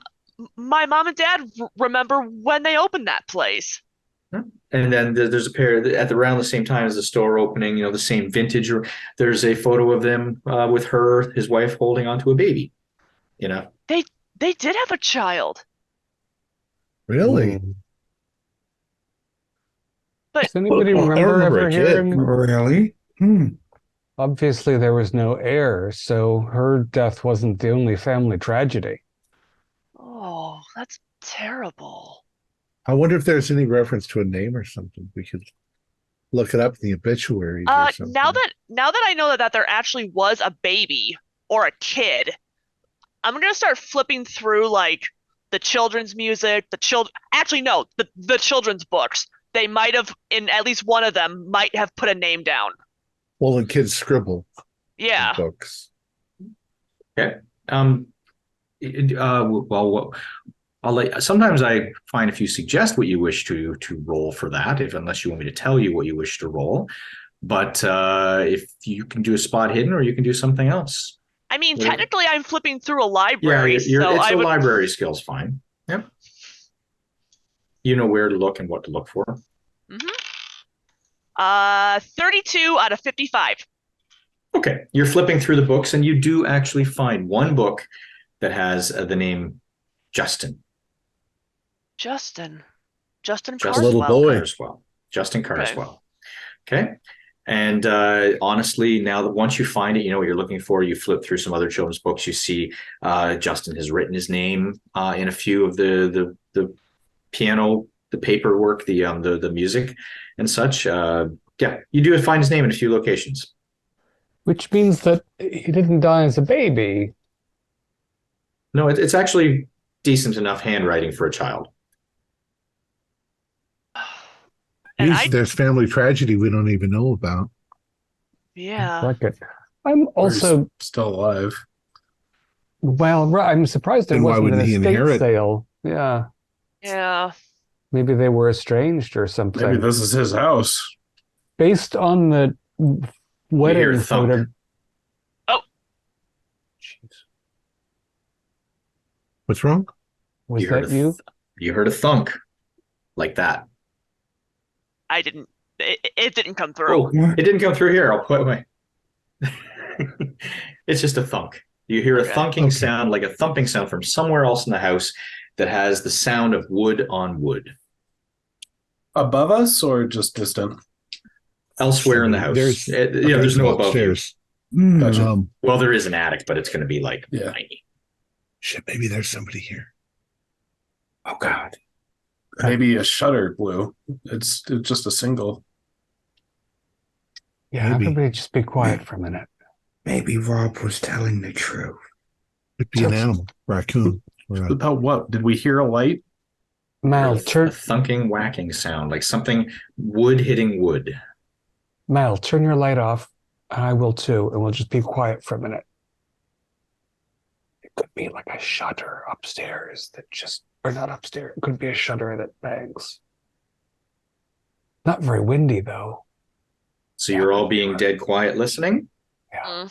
My mom and dad remember when they opened that place. And then there's a pair at around the same time as the store opening, the same vintage. There's a photo of them with his wife, holding onto a baby. They did have a child. Really? But Does anybody I remember remember ever a kid. hearing? Really? Obviously, there was no heir, so her death wasn't the only family tragedy. oh, that's terrible. I wonder if there's any reference to a name or something. We could look it up in the obituaries or something. Now that I know that there actually was a baby or a kid, I'm gonna start flipping through like the children's music, the children's books. They might have, in at least one of them, might have put a name down. Well, the kids scribble in Yeah. books. Okay. Well, sometimes I find if you suggest what you wish to roll for that, unless you want me to tell you what you wish to roll. But if you can do a spot hidden, or you can do something else. I mean, Yeah. technically, I'm flipping through a Yeah, library, so it's I a would. library skill's fine. Yep. You know where to look and what to look for. 32 out of 55. Okay, you're flipping through the books, and you do actually find one book that has the name Justin. Justin Justin Little Carswell. boy. Carswell. Justin Okay. Carswell. Okay. And honestly, now that once you find it, you know what you're looking for. You flip through some other children's books. You see Justin has written his name in a few of the piano, the paperwork, the music, and such. Yeah, you do find his name in a few locations. Which means that he didn't die as a baby. No, it's actually decent enough handwriting for a child. And Means there's family tragedy we don't even know about. yeah. Like it. I'm also, still alive. well, I'm surprised there Then why wasn't an wouldn't he estate inherit? sale. Yeah. Yeah. Maybe they were estranged or something. Maybe this is his house. Based on the You hear wedding a thunk. photo. Oh. Jeez. What's wrong? Was You heard that you? You heard a thunk like that. I didn't. It didn't come through. Oh, it didn't come through here. I'll put away. It's just a thunk. You hear a Okay. thunking sound, like a thumping sound from somewhere else in the house that has the sound of wood on wood. Above us or just distant? Elsewhere in the house. There's- There's no above you. upstairs. Gotcha. Well, there is an attic, but it's going to be like Yeah. tiny. Shit, maybe there's somebody here. Oh God. Maybe a shutter blew. It's just a single. Yeah, Maybe. everybody just be quiet for a minute. Maybe Rob was telling the truth. Could be an animal, raccoon. Or a, About what? Did we hear a light? Mal, a turn thunking, whacking sound, like something wood hitting wood. turn your light off, and I will too, and we'll just be quiet for a minute. It could be like a shutter upstairs that just, or not upstairs. It could be a shutter that bangs. Not very windy though. So you're all being dead quiet listening. Yeah.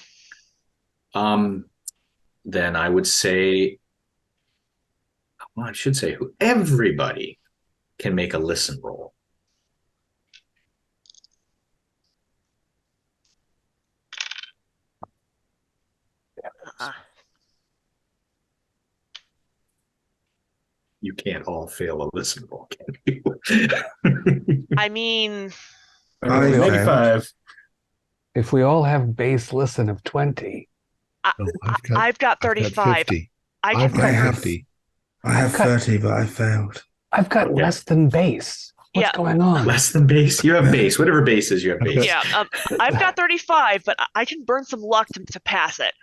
Then I would say, well, I should say who everybody can make a listen roll. You can't all fail a listen roll, can you? I mean, I Maybe failed. 5. If we all have base listen of 20, no, I've got I've 35. 50. I I've can got I have- 50. I have I've got- 30, but I failed. I've got Okay. less than base. What's Yeah. going on? Less than base. You have base. Whatever base is, you have Okay. base. yeah, I've got 35, but I can burn some luck to pass it.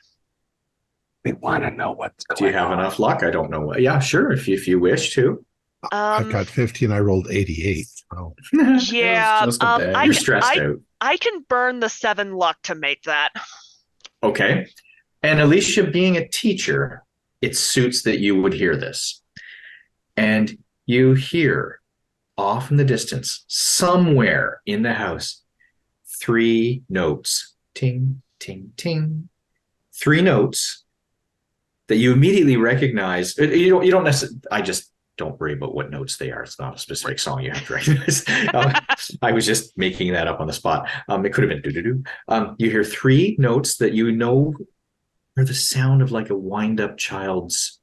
We want to know what's going on. Do you have enough luck? I don't know what. Yeah, sure. If you wish to. I've got 50 and I rolled 88. Oh, Yeah, just a day. You're stressed out. I can burn the 7 luck to make that. Okay. And Alicia, being a teacher, it suits that you would hear this. And you hear off in the distance, somewhere in the house, 3 notes. Ting, ting, ting. 3 notes that you immediately recognize. You don't necessarily, I just don't worry about what notes they are. It's not a specific song you have to recognize. I was just making that up on the spot. It could have been doo-doo-doo. You hear 3 notes that you know are the sound of like a wind-up child's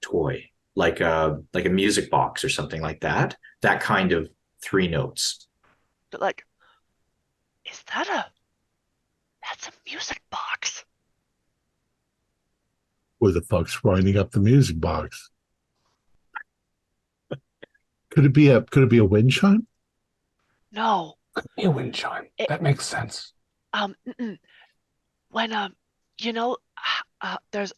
toy, like a music box or something like that. That kind of 3 notes. But like, is that's a music box? where the fuck's winding up the music box? Could it be a wind chime? No. Could be a wind chime. That makes sense. When there's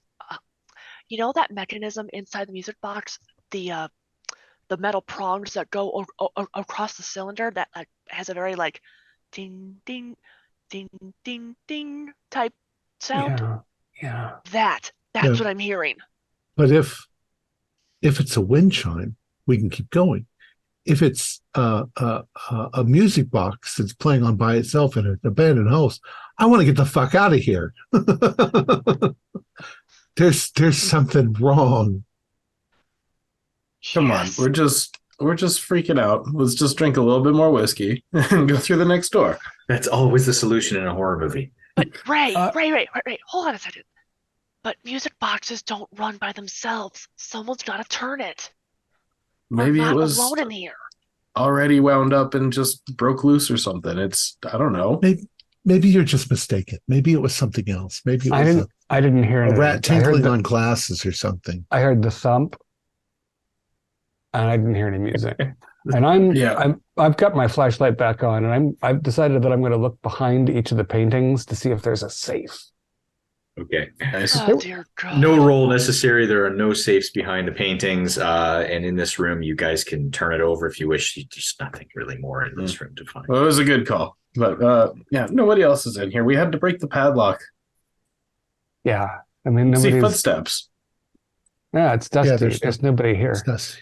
that mechanism inside the music box, the metal prongs that go across the cylinder that has a very like ding ding ding ding ding type sound. Yeah. That's what I'm hearing. But if it's a wind chime, we can keep going. If it's a music box that's playing on by itself in an abandoned house, I want to get the fuck out of here. There's something wrong. Come on, we're just freaking out. Let's just drink a little bit more whiskey and go through the next door. That's always the solution in a horror movie. But Ray, hold on a second. But music boxes don't run by themselves. Someone's got to turn it. Maybe We're it not was alone in here. already wound up and just broke loose or something. I don't know. Maybe you're just mistaken. Maybe it was something else. Maybe it was I didn't hear a anything. rat tinkling on glasses or something. I heard the thump, and I didn't hear any music. And I've got my flashlight back on, and I've decided that I'm going to look behind each of the paintings to see if there's a safe. Okay. Nice. Oh dear God. No roll necessary. There are no safes behind the paintings. And in this room, you guys can turn it over if you wish. There's nothing really more in this room to find. Well, it was a good call. But yeah, nobody else is in here. We had to break the padlock. Yeah, I mean, See nobody's. footsteps. Yeah, it's dusty. there's there's nobody here. It's dusty.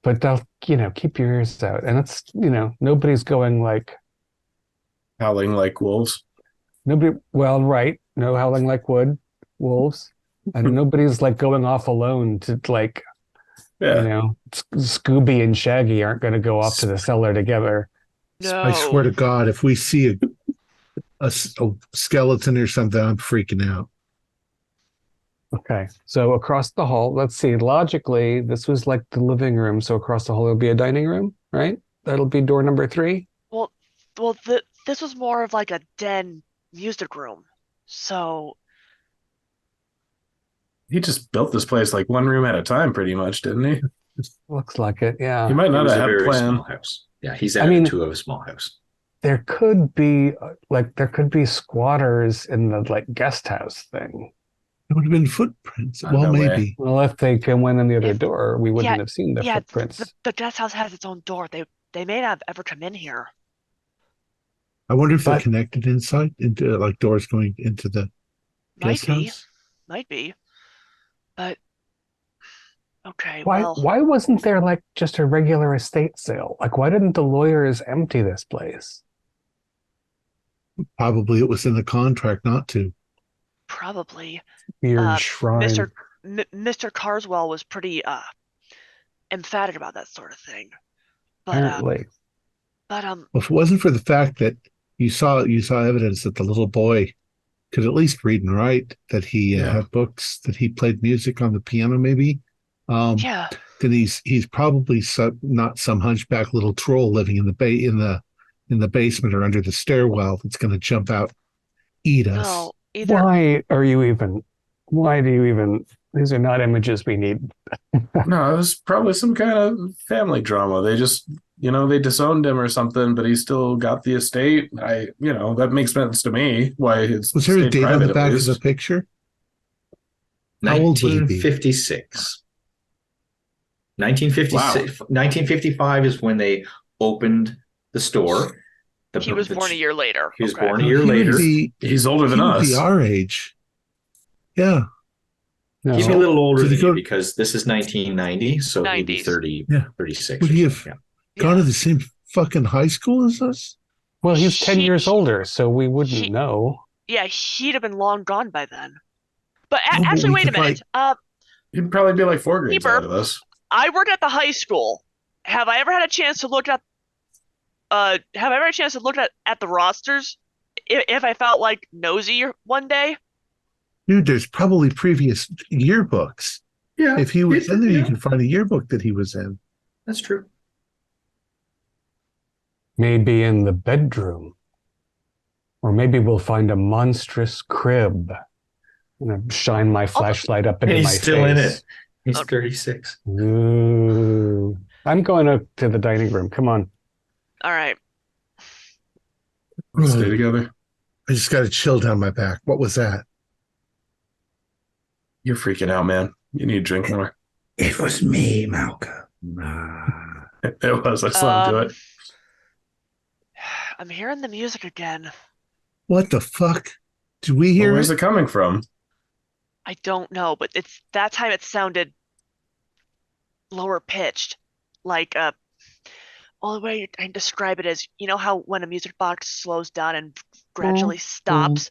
But they'll, keep your ears out, and it's, nobody's going like Howling like wolves. nobody. Well, right, no howling like wolves, and nobody's like going off alone to like. Yeah. Scooby and Shaggy aren't going to go off to the cellar together. No. I swear to God, if we see a skeleton or something, I'm freaking out. Okay, so across the hall, let's see. Logically, this was like the living room, so across the hall will be a dining room, right? That'll be door number 3. Well, this was more of like a den music room. So He just built this place like one room at a time, pretty much, didn't he? Looks like it, yeah. He might It not was have a had a very plan. small house. Yeah, he's added to a small house. There could be squatters in the like guest house thing. It would have been footprints. Oh, Well, no way. maybe. Well, if they went in the other If- door, we wouldn't yeah, have seen the yeah, footprints. The guest house has its own door. They may not have ever come in here. I wonder if they're But- connected inside into like doors going into the Might guest be. house. Might be. But okay, Why well, why wasn't there like just a regular estate sale? Like why didn't the lawyers empty this place? Probably it was in the contract not to. probably Weird shrine. Mr. Carswell was pretty emphatic about that sort of thing. But Apparently. Well, if it wasn't for the fact that you saw evidence that the little boy could at least read and write, that he had books, that he played music on the piano, maybe. yeah, Then he's probably not some hunchback little troll living in the basement or under the stairwell that's going to jump out, eat us. no, either Why do you even these are not images we need. No, it was probably some kind of family drama. They just, they disowned him or something, but he still got the estate. That makes sense to me. Why it's Was there a stayed date on the private, at back of least. the picture? How old would he be? 1956. 1956. Wow. 1955 is when they opened the store. he was born a year later. He was Okay. born a year He would later. He's older he than would us. be our age. Yeah. No. He'd be a little older Did he than you go- because this is 1990, so he'd be 90s. 30, Yeah. 36. Would or he so, have yeah. gone to Yeah. the same fucking high school as us? Well, he's 10 He- years older, so we wouldn't he- know. Yeah, he'd have been long gone by then. But Oh, but actually, we wait a could, minute. He'd probably be like 4 grades Keeper. out of us. I work at the high school. Have I ever had a chance to look at the rosters? If I felt like nosy one day? Dude, there's probably previous yearbooks. Yeah. If he was in there, you yeah, can find a yearbook that he was in. that's true. Maybe in the bedroom. Or maybe we'll find a monstrous crib. I'm gonna shine my flashlight up into And my he's still in face. it. He's 36. Ooh. I'm going up to the dining room. Come on. All right. Let's stay together. I just got a chill down my back. What was that? You're freaking out, man. You need to drink more. It was me, Malcolm. It was. I saw him do it. I'm hearing the music again. What the fuck? Did we Well, hear where's it? it coming from? I don't know, but it's that time it sounded lower pitched. Like well, the way I describe it is, you know how when a music box slows down and gradually stops,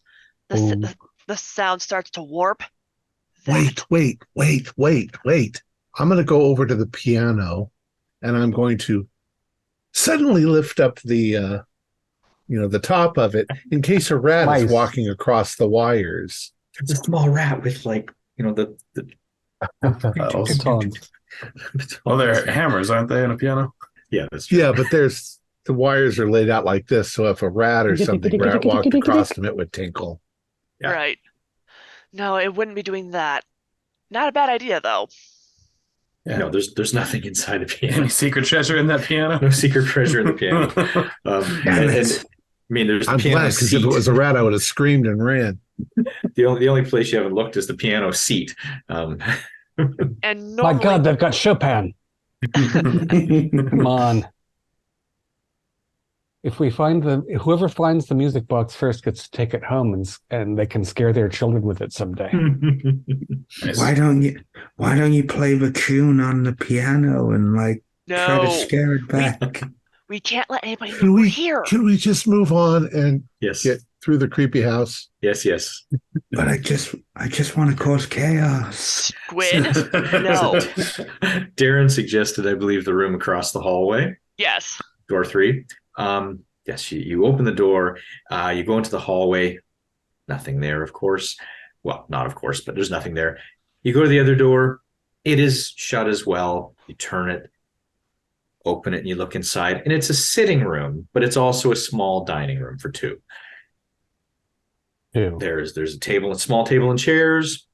the sound starts to warp? That. Wait. I'm going to go over to the piano and I'm going to suddenly lift up the top of it in case a rat Nice. is walking across the wires. It's a small rat with the Tom. Well, they're hammers, aren't they, in a piano? yeah, that's true. Yeah, but the wires are laid out like this, so if a rat or something rat walked across them, it would tinkle. Yeah. Right. No, it wouldn't be doing that. Not a bad idea though. Yeah. No, there's nothing inside the piano. Any secret treasure in that piano? No secret treasure in the piano. Damn And, it. I mean, there's the I'm piano glad because seat. if it was a rat, I would have screamed and ran. The only place you haven't looked is the piano seat. And My normally God, they've got Chopin. Come on. If we find whoever finds the music box first gets to take it home and they can scare their children with it someday. Nice. Why don't you play the tune on the piano and try to no, scare it back? we can't let anybody know Can we're we here. can we just move on and Yes. get through the creepy house? Yes. But I just want to cause chaos. Squid? No. Darren suggested, I believe, the room across the hallway, Yes. door 3. Yes, you open the door, you go into the hallway, nothing there, of course. Well, not of course, but there's nothing there. You go to the other door, it is shut as well. You turn it, open it, and you look inside, and it's a sitting room, but it's also a small dining room for 2. Ew. There's a small table and chairs.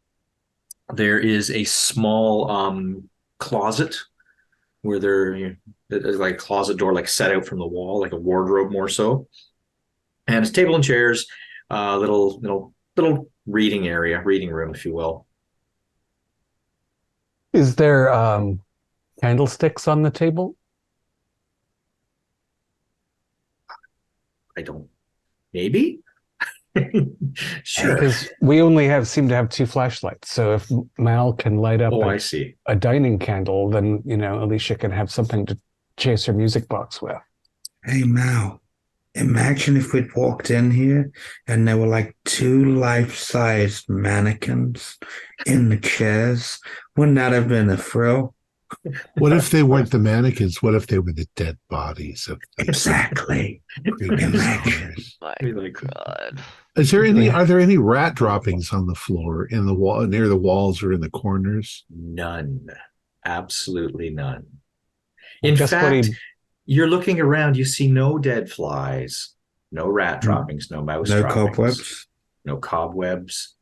There is a small closet where there's like a closet door like set out from the wall, like a wardrobe more so. And it's table and chairs, little reading area, reading room, if you will. Is there candlesticks on the table? I don't. Maybe. Sure. Because we only seem to have 2 flashlights. So if Mal can light up I see. a dining candle, then Alicia can have something to chase her music box with. Hey, Mal, imagine if we'd walked in here and there were like 2 life-sized mannequins in the chairs. Wouldn't that have been a thrill? What if they weren't the mannequins? What if they were the dead bodies of these Exactly. creatures? My God. Are there any rat droppings on the floor, in the wall, near the walls, or in the corners? None. Absolutely none. In Just fact, you're looking around, you see no dead flies, no rat droppings, no mouse No droppings, cobwebs? no cobwebs,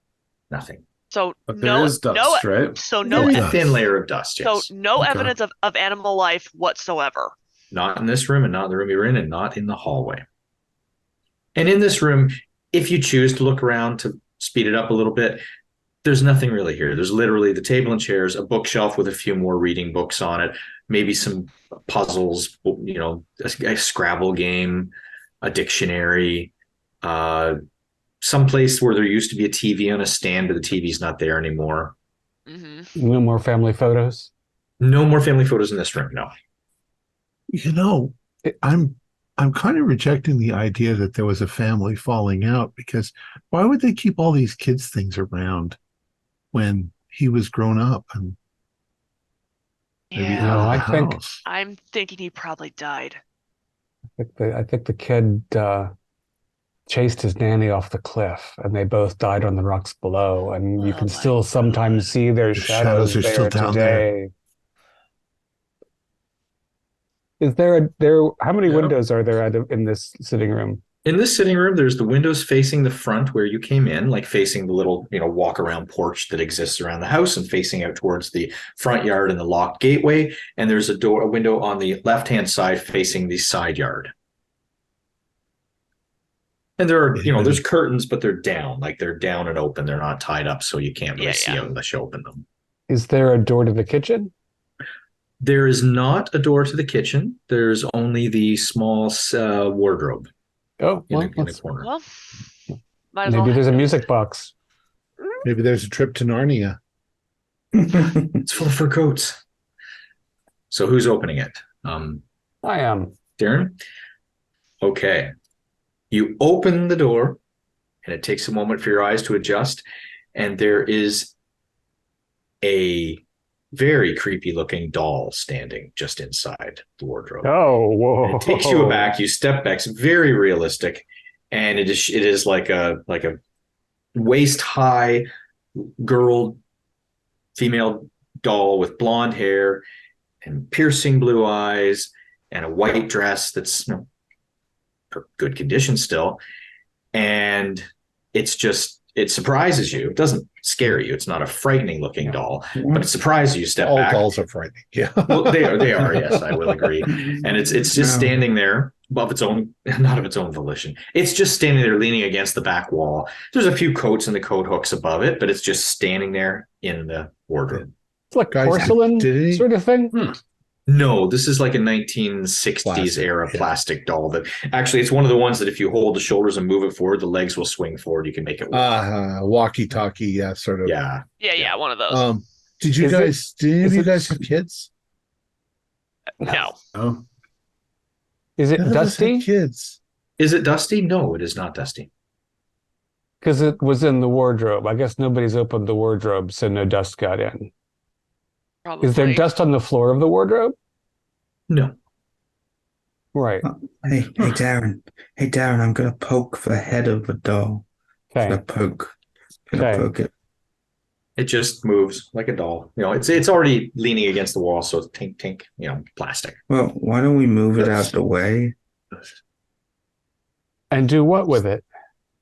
nothing. So But there is dust, right? So There's a thin layer of dust, yes. So no Okay. evidence of animal life whatsoever. Not in this room, and not in the room you're in, and not in the hallway. And in this room, if you choose to look around to speed it up a little bit, there's nothing really here. There's literally the table and chairs, a bookshelf with a few more reading books on it, maybe some puzzles, a Scrabble game, a dictionary, some place where there used to be a TV on a stand, but the TV's not there anymore. Mm-hmm. No more family photos? No more family photos in this room, no. I'm kind of rejecting the idea that there was a family falling out, because why would they keep all these kids' things around when he was grown up and maybe Yeah. out of No, the I think- house? I'm thinking he probably died. I think the kid chased his nanny off the cliff, and they both died on the rocks below. And you Oh can my still sometimes see their The shadows shadows are there still down there. today. Is there how many Yeah. windows are there in this sitting room? In this sitting room, there's the windows facing the front where you came in, like facing the little, walk around porch that exists around the house, and facing out towards the front yard and the locked gateway. And there's a window on the left-hand side facing the side yard. And there are, there's curtains, but they're down, like they're down and open. They're not tied up, so you can't really see out unless you open them. Is there a door to the kitchen? There is not a door to the kitchen. There's only the small wardrobe Oh, in well, the corner. Well, might as well maybe there's a have it. music box. Maybe there's a trip to Narnia. It's full of fur coats. So who's opening it? I am. Darren? Okay. You open the door, and it takes a moment for your eyes to adjust, and there is a very creepy looking doll standing just inside the wardrobe. Oh, whoa! And it takes you aback. You step back. It's very realistic, and it is like a waist high female doll with blonde hair and piercing blue eyes and a white dress that's good condition still, and it surprises you. It doesn't scare you. It's not a frightening looking doll, but it surprises you. Step All back. dolls are frightening. Yeah. Well, they are. Yes, I will agree. And it's just standing there of its own, not of its own volition. It's just standing there leaning against the back wall. There's a few coats and the coat hooks above it, but it's just standing there in the wardrobe. It's like Guys, porcelain did he- sort of thing. No, this is like a 1960s Plastic, era yeah. plastic doll that actually, it's one of the ones that if you hold the shoulders and move it forward, the legs will swing forward. You can make it work. Walkie-talkie, yeah, sort of. Yeah. Yeah, one of those. Did any of you guys have kids? No. Oh, Is it None of us had dusty? kids. Is it dusty? No, it is not dusty. Because it was in the wardrobe. I guess nobody's opened the wardrobe, so no dust got in. Probably. Is there dust on the floor of the wardrobe? No. Right. Hey, Darren. Hey, Darren, I'm going to poke the head of the doll. Okay. Gonna poke it. It just moves like a doll. It's already leaning against the wall, so it's tink tink, plastic. Well, why don't we move it out the way? And do what with it?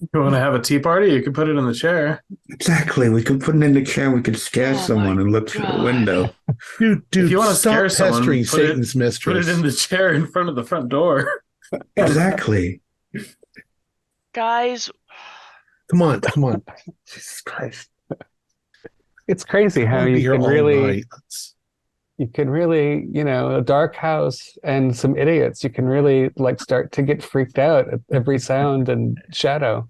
You want to have a tea party? You can put it in the chair. Exactly. We could put it in the chair. We could scare someone and look through the window. Dude, If you want to stop scare someone, pestering put it, Satan's put mistress. it in the chair in front of the front door. Exactly. Guys, Come on. Jesus Christ. It's crazy I how wanna be you here can all really, night. a dark house and some idiots, you can really like start to get freaked out at every sound and shadow.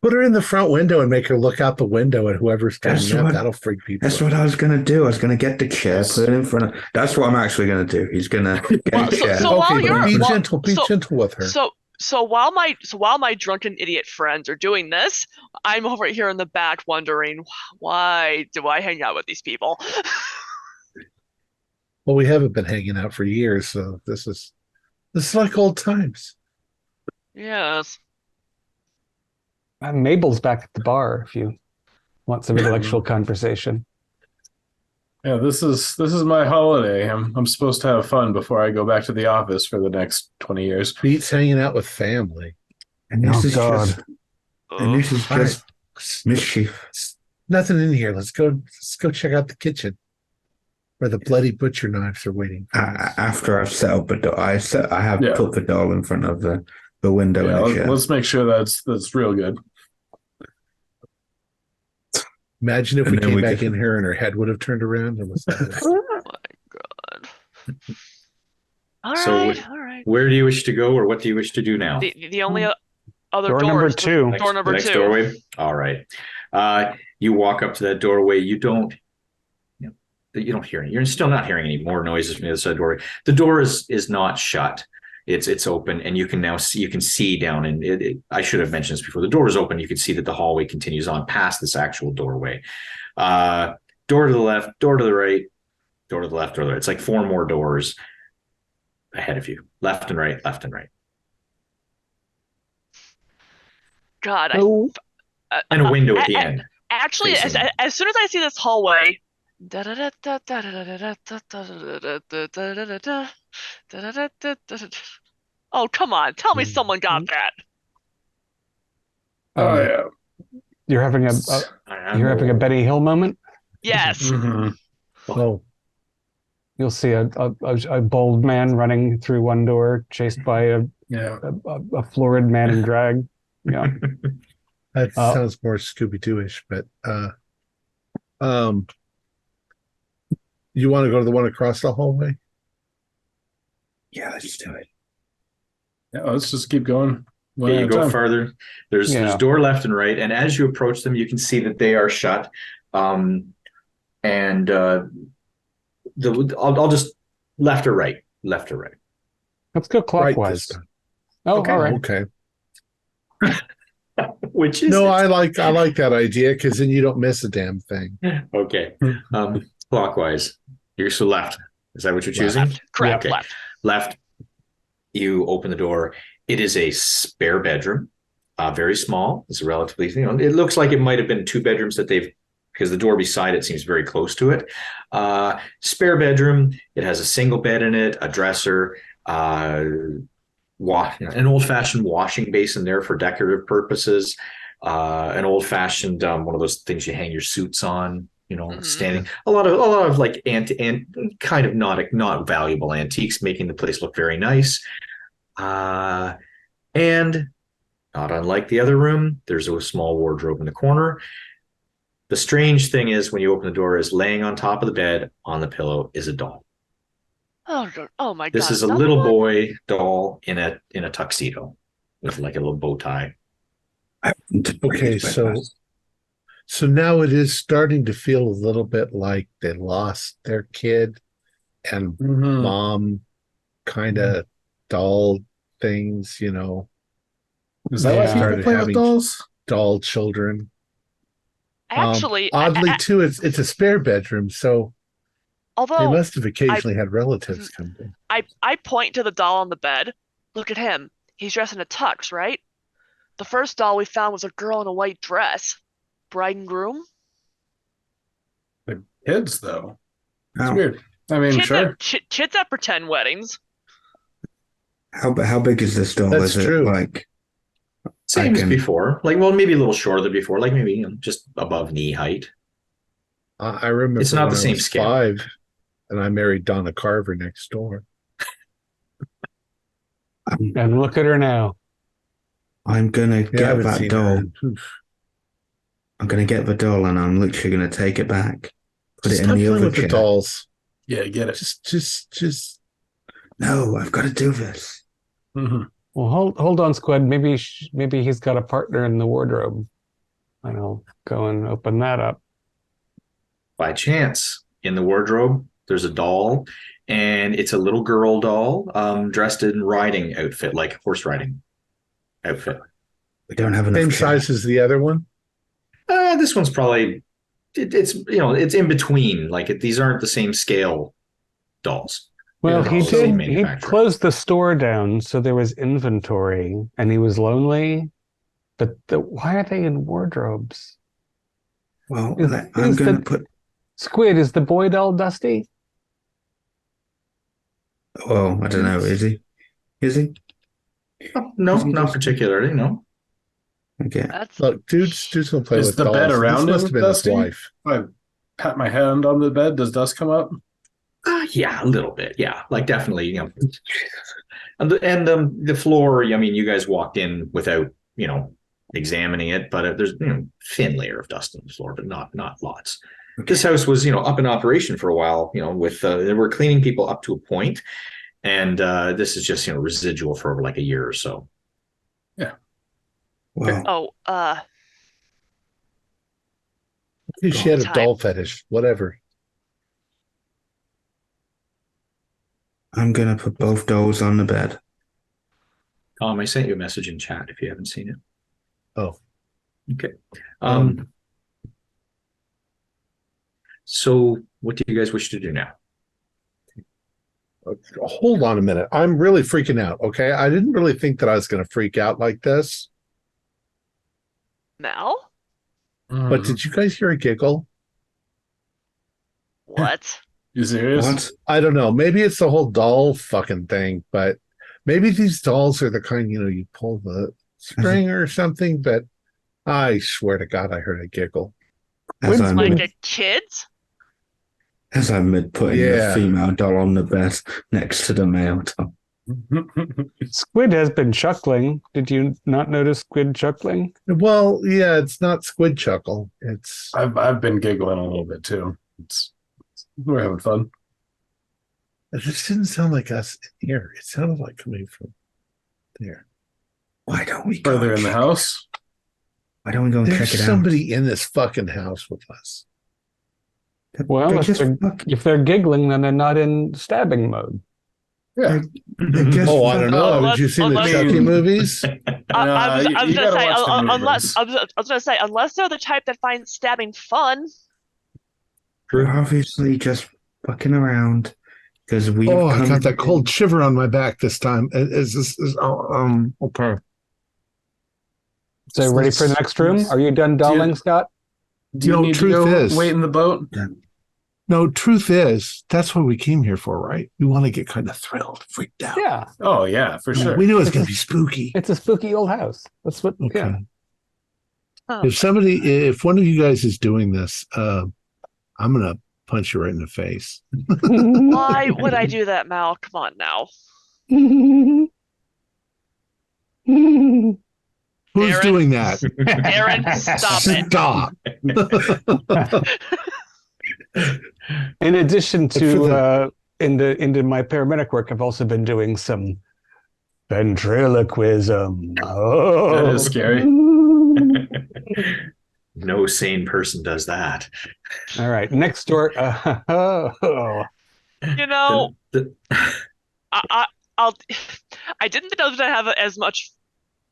Put her in the front window and make her look out the window at whoever's coming up. That'll freak people That's out. what I was going to do. I was going to get the chair, put it in front of... That's what I'm actually going to do. He's going to get Well, a chair. so while Okay, you're- but be while- gentle. Be so- gentle with her. So while my drunken idiot friends are doing this, I'm over here in the back wondering, why do I hang out with these people? Well, we haven't been hanging out for years, so this is like old times. Yes. Mabel's back at the bar if you want some intellectual conversation. Yeah, this is my holiday. I'm supposed to have fun before I go back to the office for the next 20 years. Beats hanging out with family. And this Oh, is God. just... And this is All just right. mischief. Nothing in here. Let's go check out the kitchen where the bloody butcher knives are waiting for us. After I've set up a doll, I have Yeah. put the doll in front of the window in the chair. Let's make sure that's real good. Imagine if And we then came we back could- in here and her head would have turned around. And was that Oh my god. All So right. Where do you wish to go, or what do you wish to do now? The only other Door door number is two. Door number The next two. doorway. All right. You walk up to that doorway. You don't hear any. You're still not hearing any more noises from the other side of the doorway. The door is not shut. It's open, and you can see down. And I should have mentioned this before. The door is open. You can see that the hallway continues on past this actual doorway. Door to the left, door to the right, door to the left, door to the right. It's like 4 more doors ahead of you, left and right, left and right, God, Oh, and a window at the end. actually, facing. as soon as I see this hallway, oh come on, tell me someone got that. Oh um, yeah. you're having a Benny Hill moment. Yes. Mhm. Oh, You'll see a bald man running through one door, chased by Yeah. a florid man in drag. Yeah. that sounds more Scooby-Doo-ish, but you want to go to the one across the hallway? Yeah, let's do it. Yeah, let's just keep going. One Okay, at you a go time. further. There's door left and right, and as you approach them, you can see that they are shut. I'll just left or right. Let's go Right clockwise. this time. Oh, Okay. all right. Okay. Which is No, I like that idea because then you don't miss a damn thing. okay. Clockwise. You're so left. Is that what you're choosing? Correct. Okay. Left. You open the door. It is a spare bedroom. Very small. It's a relatively, it looks like it might have been 2 bedrooms that because the door beside it seems very close to it. Spare bedroom. It has a single bed in it, a dresser, an old-fashioned washing basin there for decorative purposes, an old-fashioned one of those things you hang your suits on, standing. A lot of like kind of not valuable antiques, making the place look very nice. And not unlike the other room, there's a small wardrobe in the corner. The strange thing is, when you open the door, is laying on top of the bed on the pillow is a doll. Oh my god. This is a another little one? boy doll in a tuxedo with like a little bow tie. Okay, so now it is starting to feel a little bit like they lost their kid and Mhm. mom kind of doll things, Is that why Yeah. people Started play with having- dolls? doll children. Actually, Oddly too, it's a spare bedroom, so they although must have occasionally had relatives come in. I point to the doll on the bed. Look at him. He's dressed in a tux, right? The first doll we found was a girl in a white dress. Bride and groom? They're kids, though. It's How, weird. I mean, sure. Chits at pretend weddings. how big is this doll? That's is true. it like Same as before. Like, well, maybe a little shorter than before. Like maybe just above knee height. I remember It's not when the I same was scale. 5 and I married Donna Carver next door. And look at her now. I'm gonna I get haven't that seen doll. her. Oof. I'm gonna get the doll, and I'm literally gonna take it back, put it in Stop the playing other with the chair. dolls. Yeah, get it. Just. No, I've got to do this. Mhm. Well, hold on, Squid. Maybe he's got a partner in the wardrobe. And I'll go and open that up. By chance, in the wardrobe, there's a doll, and it's a little girl doll dressed in riding outfit, like horse riding outfit. We don't have enough Same chairs. size as the other one. This one's probably it's it's in between. Like these aren't the same scale dolls. Well, Yeah, he also did. He manufacturer. closed the store down, so there was inventory, and he was lonely. But why are they in wardrobes? Well, Is- I'm is gonna the- put. Squid, is the boy doll dusty? Well, I don't know. Is he? Is he? Oh, no, Is he not just- particularly. No. Okay. That's Look, dudes don't play Is with the dolls. bed around This must him have been dusty? his wife. If I pat my hand on the bed, does dust come up? Yeah, a little bit. Yeah, like definitely. And the floor. I mean, you guys walked in without examining it, but there's thin layer of dust on the floor, but not lots. Okay. This house was up in operation for a while. With they were cleaning people up to a point, and this is just residual for like a year or so. Well, She had a Time. doll fetish. Whatever. I'm gonna put both dolls on the bed. I sent you a message in chat if you haven't seen it. Oh. Okay. So what do you guys wish to do now? Hold on a minute. I'm really freaking out. Okay. I didn't really think that I was going to freak out like this. Mel? But did you guys hear a giggle? What? You serious? What? I don't know. Maybe it's the whole doll fucking thing, but maybe these dolls are the kind, you pull the string or something, but I swear to God, I heard a giggle. As I'm Like mid, a kid's? as I'm mid putting Yeah. the female doll on the bed next to the male doll. Squid has been chuckling. Did you not notice Squid chuckling? Well, yeah, it's not squid chuckle. It's I've been giggling a little bit too. We're having fun. it just didn't sound like us in here. It sounded like coming from there. Why don't we go Further and in the check- house. Why don't we go and There's check it somebody in this fucking house with us. out? Well, They're if just they're, fucking- if they're giggling, then they're not in stabbing mode. Yeah. they're just Oh, I don't know. Unless- Haven't you seen the unless- Chucky movies? I was you gonna gotta say, watch the new unless ones. I was gonna say, unless they're the type that finds stabbing fun. We're obviously just fucking around because we. Oh, I got that cold shiver on my back this time. Okay. So ready for the next room? Are you done dolling, Scott? Do you No, need to truth go is- wait in the boat? No, truth is, that's what we came here for, right? We want to get kind of thrilled, freaked out. Yeah, Oh yeah, for sure. We knew it was going to be spooky. it's a spooky old house. That's what. Okay. Yeah. Oh. If one of you guys is doing this, I'm going to punch you right in the face. Why would I do that, Mal? Come on now. Who's Aaron. doing that? Aaron, stop it. Stop. In addition for to into my paramedic work, I've also been doing some ventriloquism. Oh, That is scary. No sane person does that. All right, next door. You know, The- I'll. I didn't think I was gonna have as much.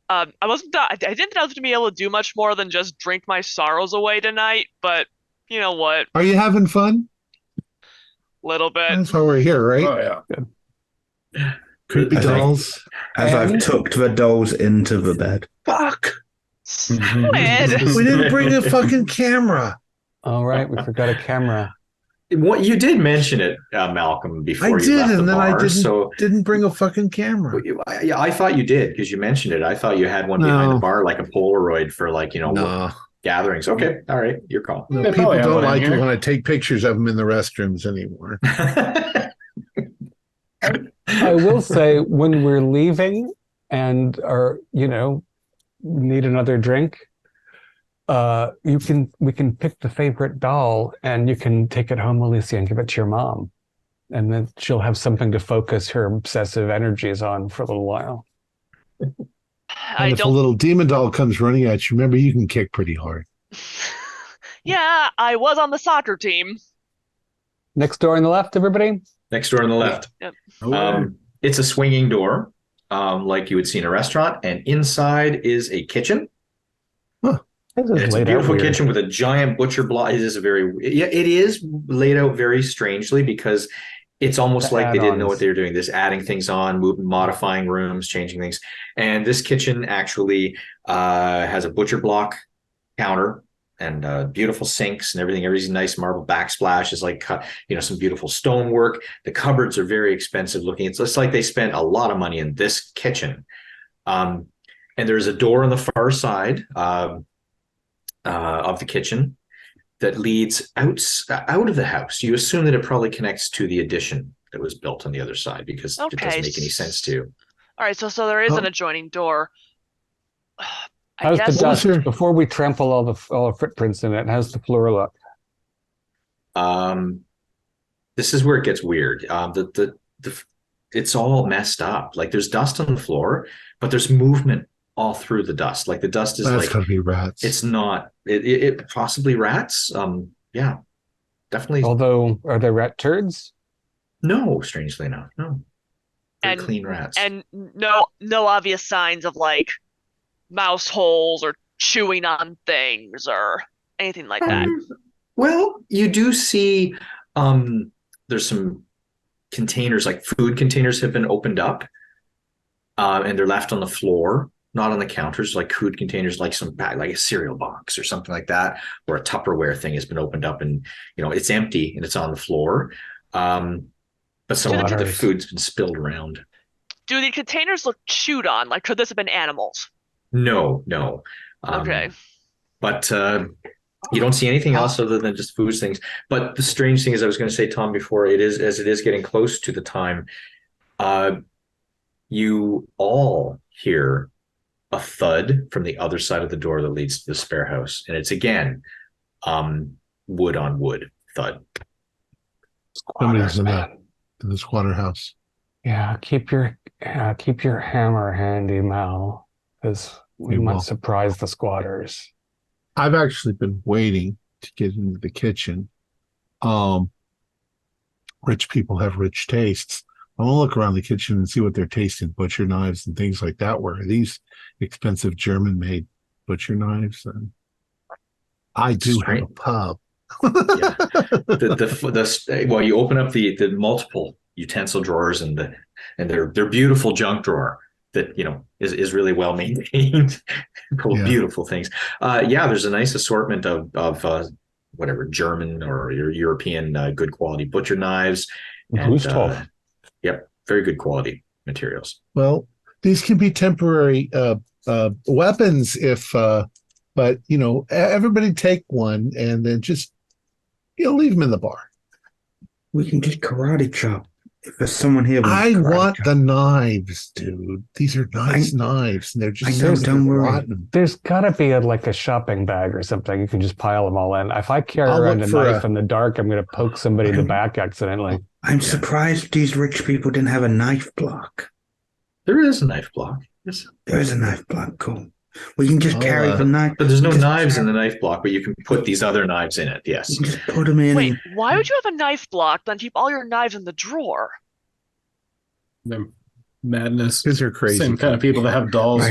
I didn't think I was gonna be able to do much more than just drink my sorrows away tonight. But you know what? Are you having fun? Little bit. That's why we're here, right? Oh yeah. Creepy I think- dolls. As I've And- tucked the dolls into the bed. Fuck. Squid. We didn't bring a fucking camera. All right, we forgot a camera. What you did mention it, Malcolm, before you left the and then bar. I So didn't bring a fucking camera. I thought you did because you mentioned it. I thought you had one behind the bar, like a Polaroid for like No. gatherings. Okay, all right, your call. No, They people probably have don't one in like it here. when I take pictures of them in the restrooms anymore. I will say when we're leaving and are, need another drink, we can pick the favorite doll and you can take it home, Alicia, and give it to your mom. And then she'll have something to focus her obsessive energies on for a little while. I And if a don't. little demon doll comes running at you, remember you can kick pretty hard. Yeah, I was on the soccer team. Next door on the left, everybody. Next door on the left. Yep. It's a swinging door, like you would see in a restaurant, and inside is a kitchen. This And is it's a laid out beautiful weird. kitchen with a giant butcher block. It is laid out very strangely because it's almost The like they didn't know add-ons. what they were doing. This adding things on, modifying rooms, changing things. And this kitchen actually has a butcher block counter and beautiful sinks and everything. Everything's nice marble backsplash is like some beautiful stonework. The cupboards are very expensive looking. It's like they spent a lot of money in this kitchen. And there's a door on the far side of the kitchen that leads out of the house. You assume that it probably connects to the addition that was built on the other side because it doesn't make any sense to. All right, so there is an adjoining door. I How's guess the dust before we trample all the footprints in it? How's the floor look? This is where it gets weird. It's all messed up. Like there's dust on the floor, but there's movement all through the dust. Like the dust is That's gotta be rats. It's not. It possibly rats. Yeah, definitely. Although, are there rat turds? No, strangely enough, no. They're clean rats. And no obvious signs of like mouse holes or chewing on things or anything like that. Well, you do see there's some containers, like food containers have been opened up and they're left on the floor, not on the counters, like food containers, like some bag, like a cereal box or something like that, or a Tupperware thing has been opened up and it's empty and it's on the floor. But some of the food's been spilled around. Do the containers look chewed on? Like could this have been animals? No. Okay. But you don't see anything else other than just food things. But the strange thing is, I was going to say, Tom, before it is getting close to the time, you all hear a thud from the other side of the door that leads to the spare house, and it's again wood on wood thud. Somebody's in the squatter house. Yeah, keep your hammer handy, Mal, because we might surprise the squatters. I've actually been waiting to get into the kitchen. Rich people have rich tastes. I want to look around the kitchen and see what they're tasting. Butcher knives and things like that. Where are these expensive German-made butcher knives? And I do have a pub. Yeah. Well, you open up the multiple utensil drawers and they're beautiful junk drawer that is really well maintained, full of beautiful things. There's a nice assortment of whatever German or European good quality butcher knives. And, yep, very good quality materials. Well, these can be temporary weapons but everybody take one and then just leave them in the bar. We can just karate chop. If there's someone here, I want the knives, dude. These are nice knives, and they're just rotten. There's got to be a shopping bag or something. You can just pile them all in. If I carry around a knife in the dark, I'm going to poke somebody in the back accidentally. I'm surprised these rich people didn't have a knife block. There is a knife block. Yes. There is a knife block. Cool. We can just carry the knife. But there's no knives in the knife block, but you can put these other knives in it. Yes. You can just put them in. Wait, why would you have a knife block then keep all your knives in the drawer? They're madness. These are crazy. Same kind of people that have dolls.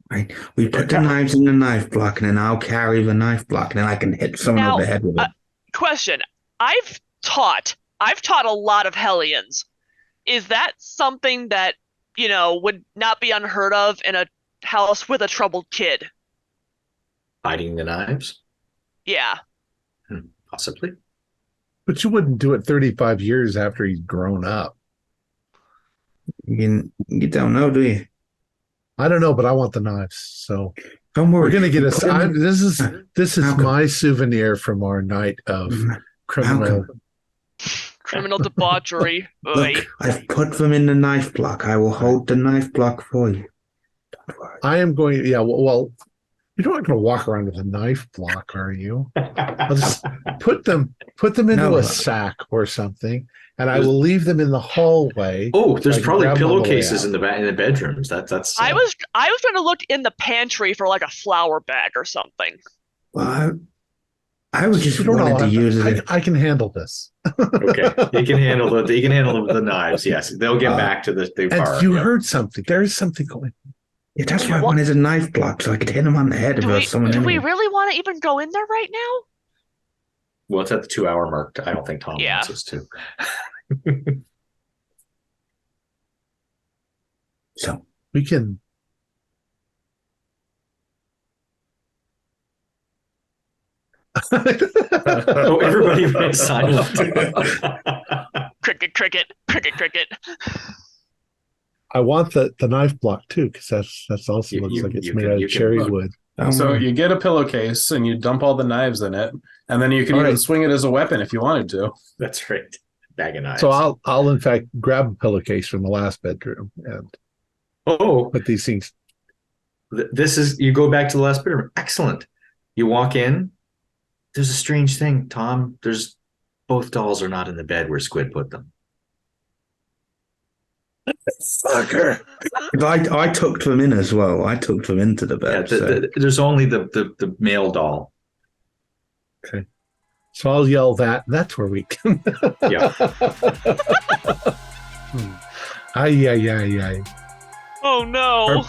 Right. We put the knives in the knife block, and then I'll carry the knife block, and then I can hit someone over the head with it. Question. I've taught a lot of Hellions. Is that something that, would not be unheard of in a house with a troubled kid? Hiding the knives? Yeah. Possibly. But you wouldn't do it 35 years after he's grown up. You don't know, do you? I don't know, but I want the knives. So Don't worry. we're gonna get Put them in- this is Malcolm. my souvenir from our night of criminal. Malcolm, Criminal debauchery. Oy. look, I've put them in the knife block. I will hold the knife block for you. Don't worry. I am going. Yeah. Well, you're not going to walk around with a knife block, are you? I'll just put them into No. a sack or something, and I will leave them in the hallway. Oh, there's I can probably grab 'em on the way pillowcases out. in the bedrooms. That's. I was going to look in the pantry for like a flour bag or something. Well, I was just You don't wanted all to have use it. I can handle this. Okay. You can handle the knives. Yes, they'll get back to the And bar. you Yep. heard something. There is something going. Yeah, that's why I wanted a knife block so I could hit him on the head if Do there we, was someone do in we here. really want to even go in there right now? Well, it's at the 2-hour mark. I don't think Tom Yeah. wants us to. So We can. Oh, everybody went silent. Cricket, cricket, cricket, cricket. I want the knife block too, because that's also You- looks you- like it's you made can- out you of can cherry look. wood. So you get a pillowcase and you dump all the knives in it, and then you can All even right. swing it as a weapon if you wanted to. That's right. Bag of knives. So I'll in fact grab a pillowcase from the last bedroom and Oh, put these things. this is, you go back to the last bedroom. Excellent. You walk in. There's a strange thing, Tom. Both dolls are not in the bed where Squid put them. fucker. I tucked them in as well. I tucked them into the Yeah, bed. so- there's only the male doll. So I'll yell that. That's where we can. Yeah. Ay, ay, ay, ay. Oh no.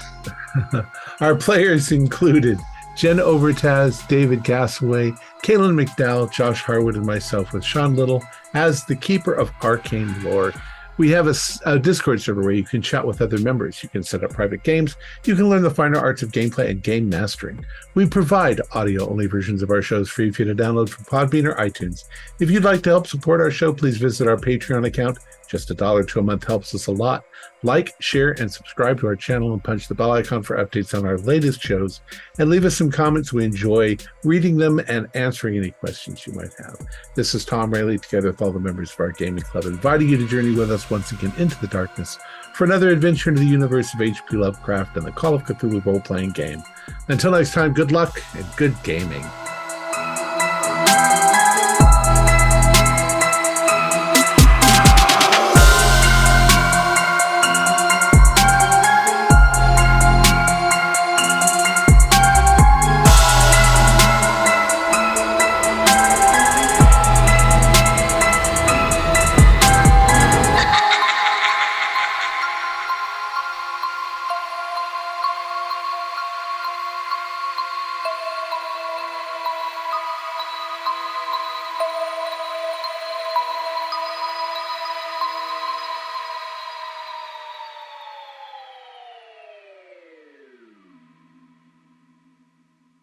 Our players included Jen Overtaz, David Gassaway, Kaylin McDowell, Josh Harwood, and myself with Sean Liddle as the Keeper of Arcane Lore. We have a Discord server where you can chat with other members. You can set up private games. You can learn the finer arts of gameplay and game mastering. We provide audio-only versions of our shows free for you to download from Podbean or iTunes. If you'd like to help support our show, please visit our Patreon account. Just $1 a month helps us a lot. Like, share, and subscribe to our channel and punch the bell icon for updates on our latest shows. And leave us some comments. We enjoy reading them and answering any questions you might have. This is Thom Raley, together with all the members of our gaming club, inviting you to journey with us once again into the darkness for another adventure into the universe of H.P. Lovecraft and the Call of Cthulhu role-playing game. Until next time, good luck and good gaming.